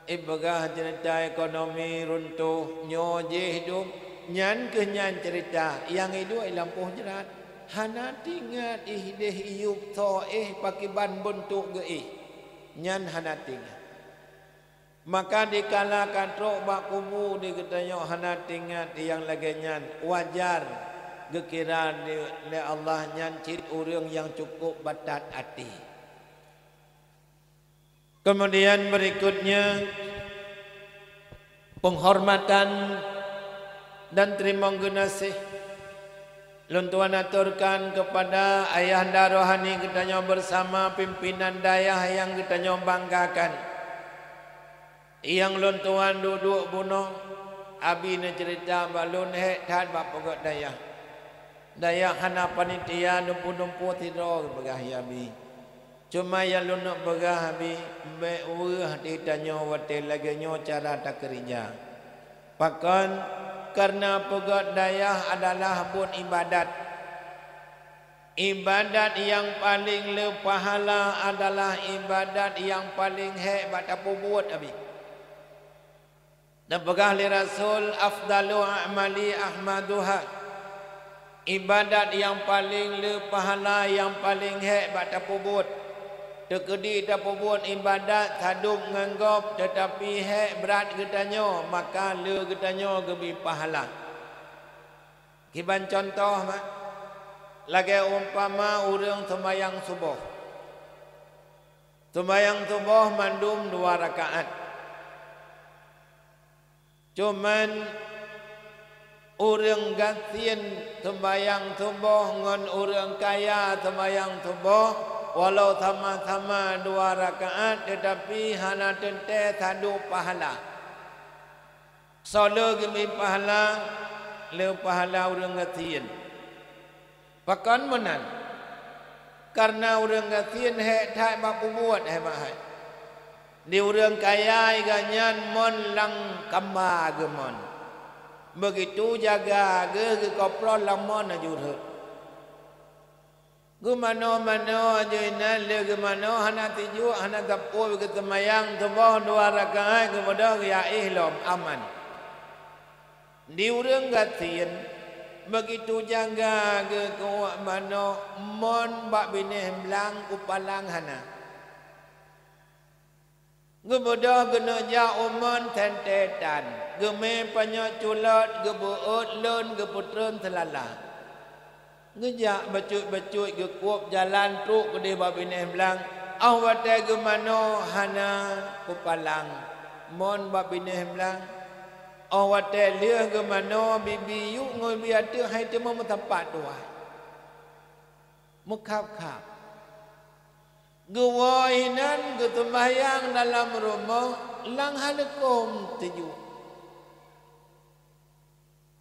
Pegah cerita ekonomi runtuh nyo je hidup nyan kenyan cerita yang hidup lampuh jerat. Hana tingat ide hidup to pakai ban bentuk ge nyan hanatinga. Maka dikalakan trok bak kubu di ketanya hanatinga yang lagi nyan wajar gekira di Allah nyan cit urang yang cukup batat hati. Kemudian berikutnya penghormatan dan terima kasih. Luntuan aturkan kepada ayahanda rohani kita bersama pimpinan dayah yang kita banggakan. Yang luntuan duduk bunuh, abi ne cerita balun tad bapak dayah. Dayah hana panitia numpu tidur begah abi. Cuma yang lunuk begah abi bewah ditanya watel lagi nyo cara tak kerja. Pakan Karena pegat dayah adalah pun ibadat. Ibadat yang paling pahala adalah ibadat yang paling hebat apa buat abi. Dan pegah li Rasul afdalu a'mali ahmaduha. Ibadat yang paling pahala yang paling hebat apa buat. Tekedi apa buat ibadat saduk nganggap tetapi berat getanya maka le getanya gebi pahala. Kiban contoh mak. Lagi umpama urang sembahyang subuh. Sembahyang subuh mandum 2 rakaat. Cuman urang gasien sembahyang subuh ngan urang kaya sembahyang subuh walau sama-sama 2 rakaat tetapi hana tente sadu pahala. Solo gemi pahala le pahala urang gasien. Pakan menan karena urang gasien he thai ba buat he mahai di urang kaya ganyan mon lang kamba gemon begitu jaga ge kopron lamon ajur gu mano ajuina le ge mano hana tiju hana tapu ge temayang tubuh 2 rakaat kemudian ya ihlam aman di urang gasien begitu jaga ke kuat mano mon bak bineh belang kupalang hana gebodoh gena ja umon tentetan geme panyo culot gebuut lon geputreun selala ngejak becut-becut ge kuop jalan truk gede bak bineh belang awate ge mano hana kupalang mon bak bineh belang awak telia ke mana bibi yuk ngoi biata hai temu tempat dua. Mukap-kap. Gewainan ke tembayang dalam rumah lang halakom tuju.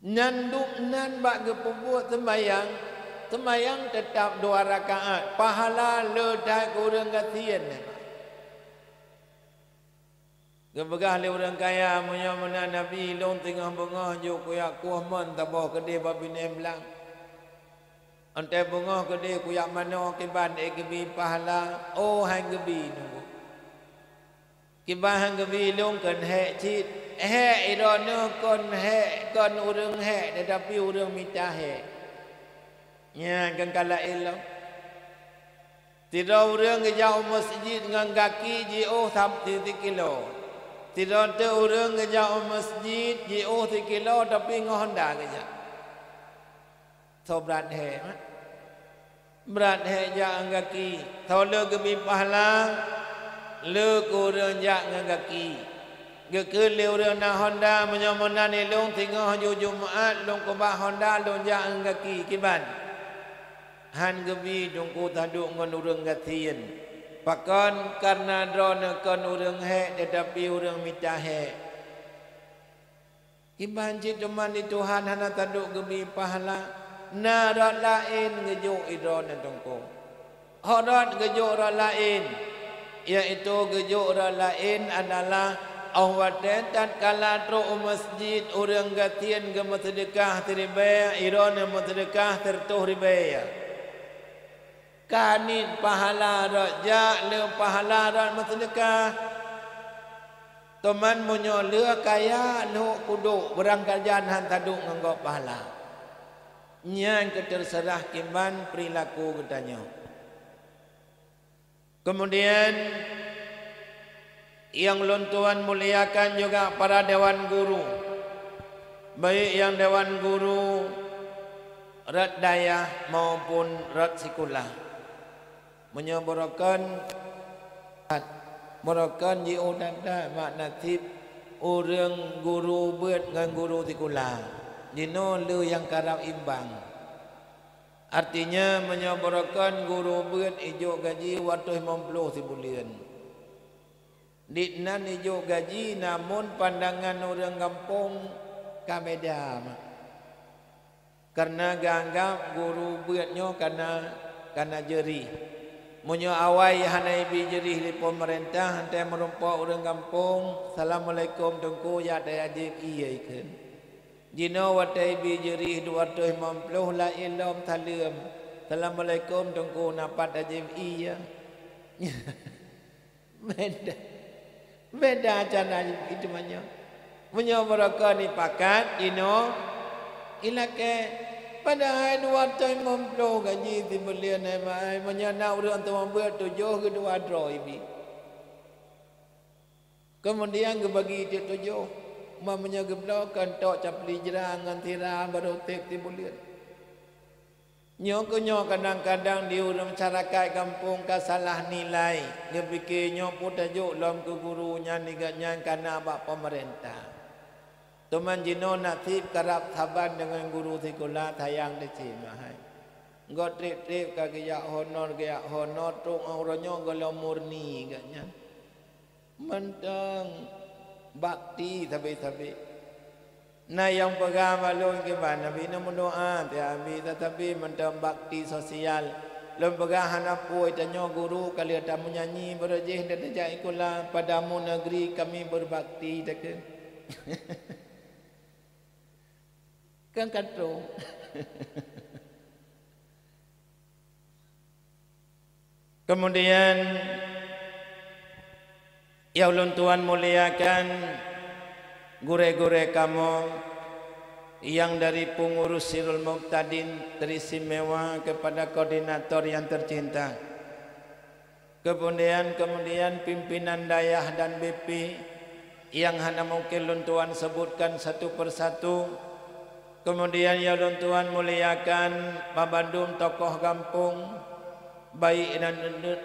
Nanduk nan bak ke pembuat tembayang tetap 2 rakaat. Pahala ledak kurang kasihan. Kebegah le orang kaya punya mana Nabi long tengah bengah jo kuyak kuah mon tabah kedai babine belang. Ante bengah kedai kuyak mana kiban gebi pahala oh hang gebi nunggu. Kiban hang gebi long kan he cit he irono kon urang he tetapi urang minta he. Nya kan kala elo. Tidak urang ke jauh masjid dengan kaki ji oh sampai 3 kilo. Tidak ada orang kerja masjid jauh 3 kilo tapi Honda kerja. So berat he. Berat he jak kaki. Tau le gebi pahala le kurang jak kaki. Ge le orang na Honda menyomonan ni long tengah Jumaat long kubah Honda long jak kaki kiban. Han gebi dongku taduk ngan urang gasien. Pakan karena drone kan urang he tetapi urang minta he. Iban cik teman di Tuhan hana taduk gebi pahala. Narat lain ngejuk idron tongko. Horat ngejuk rat lain. Iaitu ngejuk rat lain adalah awatan tatkala tro masjid urang gatian ge sedekah teribaya iron sedekah tertuh ribaya. Kanit pahala raja le pahala rat sedekah. Teman munyo le kaya lu kudu berangkat jangan taduk nganggo pahala. Nyan keterserah kiman perilaku katanya. Kemudian yang luntuan muliakan juga para dewan guru. Baik yang dewan guru rat dayah maupun rat sikulah. Menyebarakan ji udanda mak nasib orang guru beut dengan guru sikulah. Dino lu yang karau imbang. Artinya menyebarakan guru beut ijo gaji waktu 50 sebulan. Ditnan ijo gaji namun pandangan orang kampung kabeda. Karena ganggap guru beutnya karena jeri. Munyo awai hanai bijeri di pemerintah hantai merumpak orang kampung. Assalamualaikum tengku ya daya ajib iya ikan. Jino watai bi jerih 250 la ilom thalum. Assalamualaikum tungku napat ajim iya. Beda. Beda cara itu banyak. Punya mereka ni pakat jino ilake padahal 250 gaji dibelian ai menyana urang tu membuat 7 ke 200 ibi. Kemudian ke bagi dia 7 mamanya geblokan tok capli jerang ngantira baru tek dibulian. Nyo kadang-kadang di masyarakat kampung ka salah nilai. Dia fikir nyo pun tajuk lom ke gurunya niganya karena bak pemerintah. Teman jino nasib kerap saban dengan guru sekolah tayang di sini. Enggak trip-trip kagak honor tung auronyo galo murni gaknya. Mentang bakti tapi. Nah yang pegang balon ke mana bina mendoa tapi tetapi mentang bakti sosial. Lom pegang hanapu tanyo guru kali tamu nyanyi berjih dan tajak ikulah padamu negeri kami berbakti takkan. Kan kato. Kemudian ya ulun Tuhan muliakan gure-gure kamu yang dari pengurus Sirul Muqtadin teristimewa kepada koordinator yang tercinta. Kemudian pimpinan dayah dan BP yang hanya mungkin lun Tuhan sebutkan satu persatu. Kemudian ya lun Tuhan muliakan Babandum tokoh kampung baik dan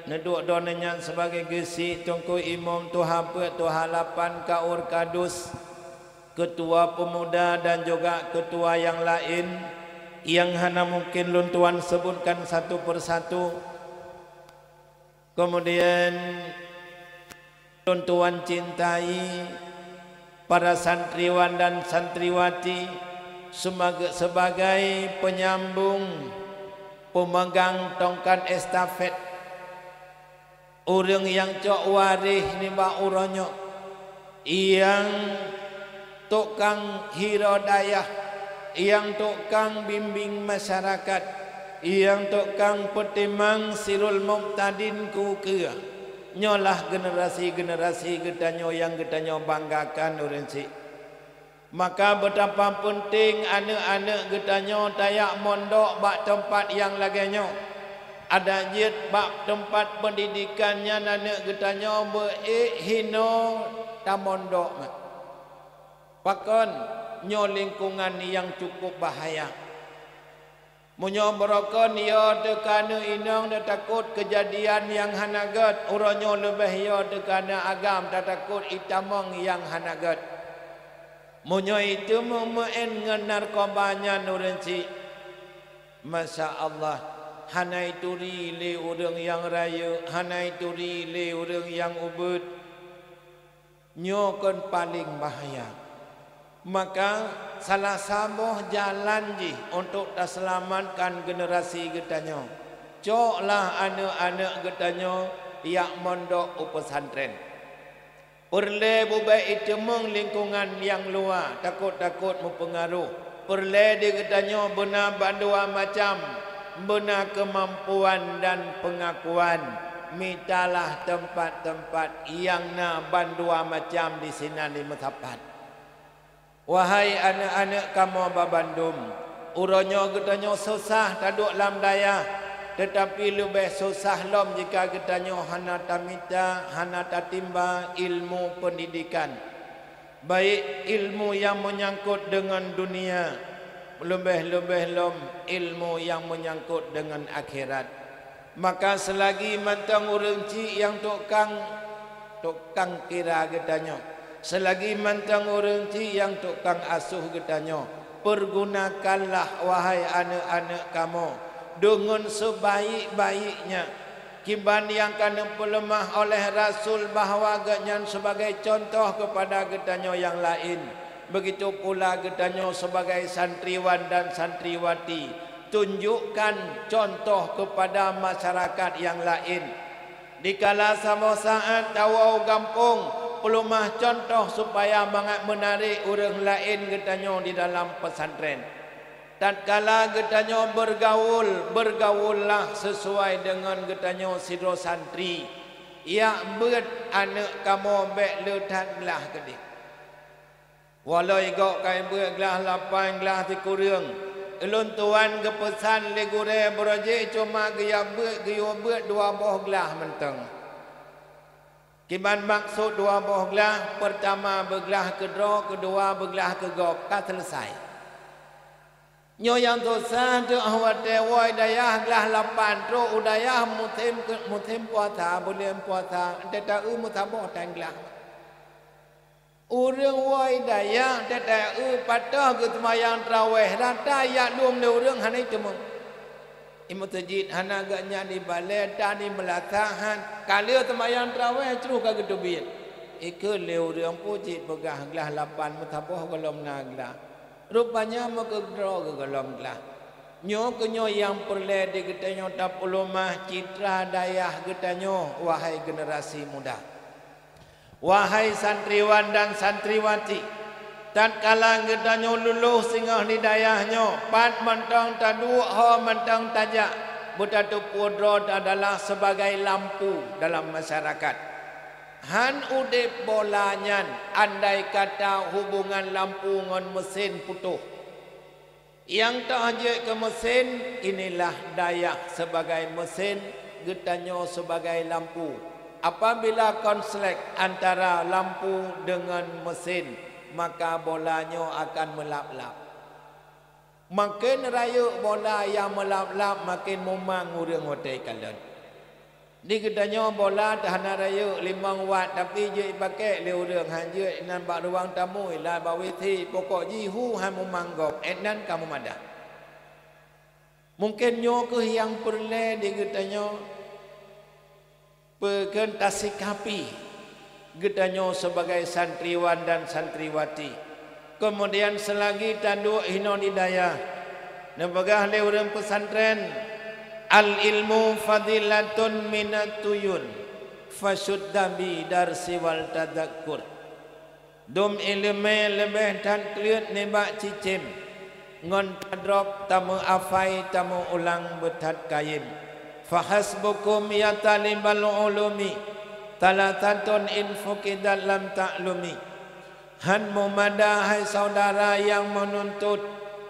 neduk donanya sebagai gesi tungku imam tuha pe tuha lapan kaur kadus ketua pemuda dan juga ketua yang lain yang hanya mungkin lun Tuhan sebutkan satu persatu. Kemudian lun Tuhan cintai para santriwan dan santriwati sebagai penyambung pemegang tongkat estafet orang yang cok waris ni ba uronyo yang tukang hirodayah, yang tukang bimbing masyarakat, yang tukang petimang Sirul Muqtadin ku nyolah generasi-generasi getanyo yang getanyo banggakan orang si. Maka betapa penting anak-anak getanyo tayak mondok bak tempat yang laginya. Ada jid bak tempat pendidikannya anak getanyo hino ta mondok. Pakon nyo lingkungan yang cukup bahaya. Munyo berokon yo tekana inang dah takut kejadian yang hanagat. Uronyo lebih yo tekana agam dah takut itamong yang hanagat. Munyo itu memain dengan narkobanya nurenci. Masya Allah. Hana itu rile orang yang raya. Hana itu rile orang yang ubud. Nyo kan paling bahaya. Maka salah satu jalan ji untuk terselamatkan generasi getanyo. Coklah anak-anak getanyo yang mondok pesantren. Perle bubai itu lingkungan yang luar takut-takut mempengaruh. Perle di getanyo benar bandua macam, benar kemampuan dan pengakuan. Mitalah tempat-tempat yang na bandua macam di sini di Metapat. Wahai anak-anak kamu Babandum, uronyo getanyo susah taduk lam daya, tetapi lebih susah lom jika getanyo hana tamita, hana tatimba ilmu pendidikan. Baik ilmu yang menyangkut dengan dunia, lebih-lebih lom ilmu yang menyangkut dengan akhirat. Maka selagi mantang urengci yang tukang kira getanyo, selagi mantang orang ci yang tukang asuh getanyo, pergunakanlah wahai anak-anak kamu dengan sebaik-baiknya. Kiban yang kena pelemah oleh Rasul bahawa ganyan sebagai contoh kepada getanyo yang lain. Begitu pula getanyo sebagai santriwan dan santriwati, tunjukkan contoh kepada masyarakat yang lain. Dikala sama saat tawau gampung pelumah contoh supaya bangat menarik orang lain getanyo di dalam pesantren. Tatkala getanyo bergaullah sesuai dengan getanyo sidro santri. Ya bet anak kamu bek letat gelah kedik. Walau igok kai bet gelah lapan gelah ti kurang. Elon tuan ke pesan le gure beraje cuma gaya bet gayo bet dua boh gelah menteng. Kiban maksud dua boh gelah, pertama bergelah ke draw, kedua bergelah ke gop, kan selesai. Nyo yang dosa tu awat dewai dayah gelah lapan tro udayah mutim puasa boleh puasa teta mutaboh tan gelah. Urang wai dayah teta patah ke semayang tarawih rata ya lum le urang hanai temung. Imam tajid hana agaknya di balai tadi melatahan kali semayang tarawih terus ke gedubit. Ikut le urang pujit begah gelah lapan mutaboh kalau menaglah. Rupanya mau ke draw ke dalam gelah. Nyo kenyo yang perle di getanyo tapulumah citra dayah getanyo wahai generasi muda. Wahai santriwan dan santriwati, tatkala getanyo luluh singgah di dayahnya, pat mentang tadu ho mentang tajak, betatu pudro adalah sebagai lampu dalam masyarakat. Han udip bolanyan andai kata hubungan lampu dengan mesin putuh. Yang tak aja ke mesin inilah daya sebagai mesin, getanyo sebagai lampu. Apabila konflik antara lampu dengan mesin, maka bolanya akan melap-lap. Makin raya bola yang melap-lap makin memang urang hotai kalian. Di gedanyo bola tahan raya 5 watt tapi je pakai le urang han je nan bak ruang tamu la bak witi pokok jihu han memanggop enan kamu madah. Mungkin nyo ke yang perle di gedanyo peken tasikapi gedanyo sebagai santriwan dan santriwati. Kemudian selagi tanduk hino didaya nebagah le urang pesantren. Al-ilmu fadilatun minatuyun fasuddabi darsi wal tadakkur. Dum ilmu lebih dan kliat nebak cicim ngon padrop tamu afai tamu ulang betat kayim. Fahasbukum ya talibal ulumi talatatun infukidat lam ta'lumi. Han mumada hai saudara yang menuntut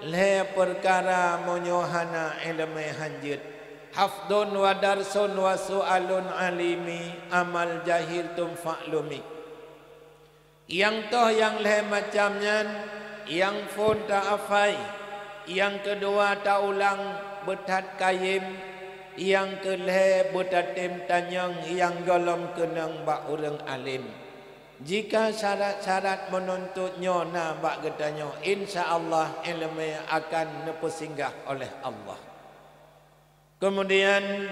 le perkara monyohana ilmu hanjit. Hafdun wa darsun wa su'alun alimi amal jahil tum fa'lumi. Yang toh yang leh macamnya, yang pun tak afai, yang kedua tak ulang betat kayim, yang keleh betatim tanyang, yang golom kenang bak urang alim. Jika syarat-syarat menuntutnya na bak getanyo, insya-Allah ilmu akan nepesinggah oleh Allah. Kemudian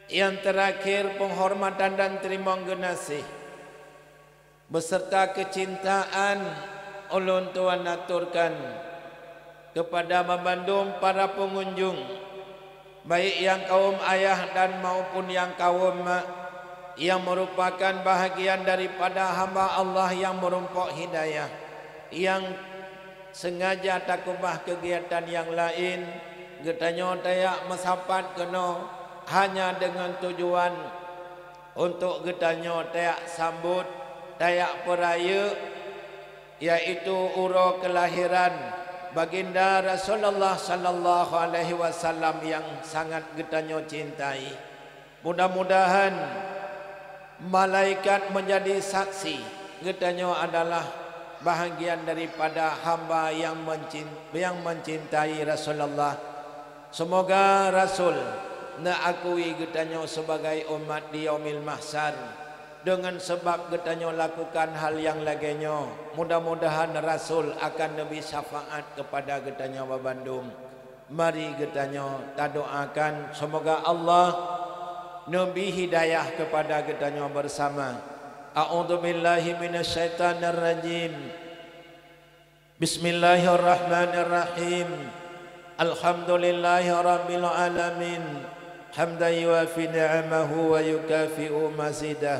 yang terakhir penghormatan dan terima kasih beserta kecintaan ulun tuan aturkan kepada membandung para pengunjung baik yang kaum ayah dan maupun yang kaum mak yang merupakan bahagian daripada hamba Allah yang merumpok hidayah yang sengaja takubah kegiatan yang lain. Getanyo tayak mesapat kena hanya dengan tujuan untuk getanyo tayak sambut tayak peraya yaitu uro kelahiran baginda Rasulullah sallallahu alaihi wasallam yang sangat getanyo cintai. Mudah-mudahan malaikat menjadi saksi getanyo adalah bahagian daripada hamba yang mencintai Rasulullah. Semoga Rasul nak akui getanyo sebagai umat di yaumil mahsyar dengan sebab getanyo lakukan hal yang lagenyo. Mudah-mudahan Rasul akan lebih syafaat kepada getanyo Babandung. Mari getanyo ta doakan semoga Allah nabi hidayah kepada getanyo bersama. A'udzubillahi minasyaitonir rajim. Bismillahirrahmanirrahim. Alhamdulillahi rabbil alamin hamdan yuafi ni'amahu wa yukafi'u mazidah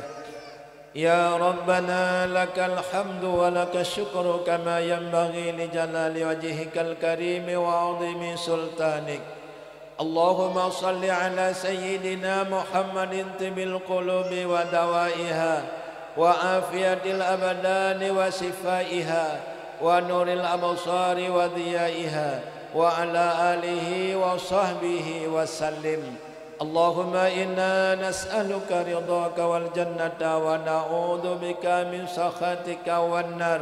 يا ربنا لك الحمد ولك الشكر كما ينبغي لجلال وجهك الكريم وعظيم سلطانك. اللهم صل على سيدنا محمد طب القلوب ودوائها وعافية الأبدان وشفائها ونور الأبصار وضيائها وعلى آله وصحبه وسلم. اللهم إنا نسألك رضاك والجنة ونعوذ بك من سخطك والنار.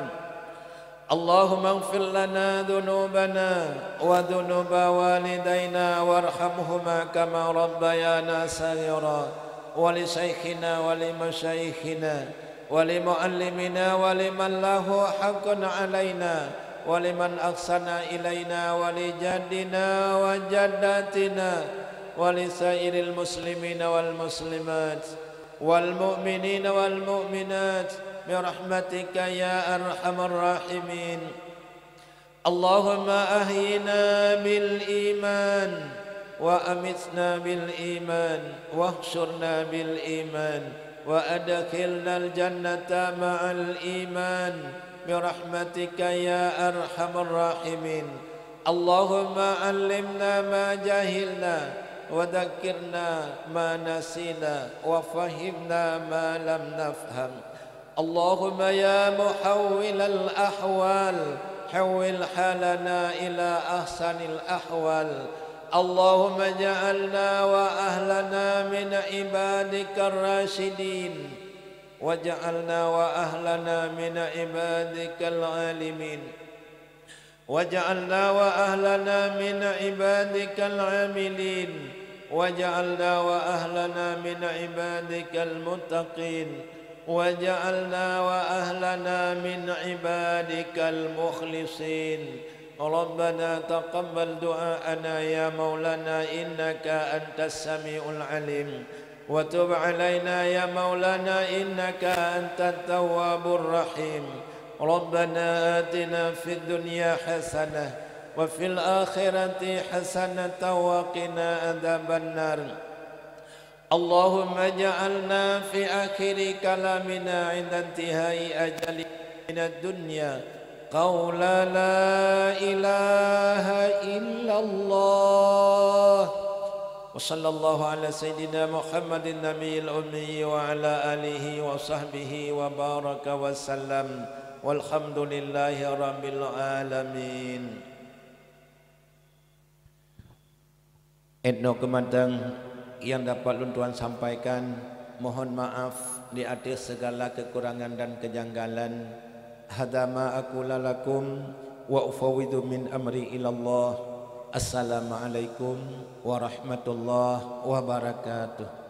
اللهم اغفر لنا ذنوبنا وذنوب والدينا وارحمهما كما ربيانا صغيرا، ولشيخنا ولمشايخنا ولمعلمنا ولمن له حق علينا ولمن أحسن إلينا ولجدنا وجداتنا ولسائر المسلمين والمسلمات والمؤمنين والمؤمنات برحمتك يا أرحم الراحمين. اللهم أحينا بالإيمان وأمتنا بالإيمان واحشرنا بالإيمان وأدخلنا الجنة مع الإيمان برحمتك يا أرحم الراحمين. اللهم علمنا ما جهلنا وذكرنا ما نسينا وفهمنا ما لم نفهم. اللهم يا محول الأحوال حول حالنا إلى أحسن الأحوال. اللهم اجعلنا وأهلنا من عبادك الراشدين واجعلنا وأهلنا من عبادك العالمين واجعلنا وأهلنا من عبادك العاملين واجعلنا وأهلنا من عبادك المتقين واجعلنا وأهلنا من عبادك المخلصين. ربنا تقبل دعاءنا يا مولانا إنك أنت السميع العليم، وتب علينا يا مولانا إنك أنت التواب الرحيم. ربنا آتنا في الدنيا حسنة وفي الآخرة حسنة وقنا عذاب النار. اللهم اجعلنا في آخر كلامنا عند انتهاء أجل من الدنيا قول لا إله إلا الله. وصلى الله على سيدنا محمد النبي الأمي وعلى آله وصحبه وبارك وسلم والحمد لله رب العالمين. Etno Kemandang yang dapat luntuan sampaikan, mohon maaf di atas segala kekurangan dan kejanggalan. Hadama aqula lakum wa ufawwidu min amri ilallah. Assalamualaikum warahmatullahi wabarakatuh.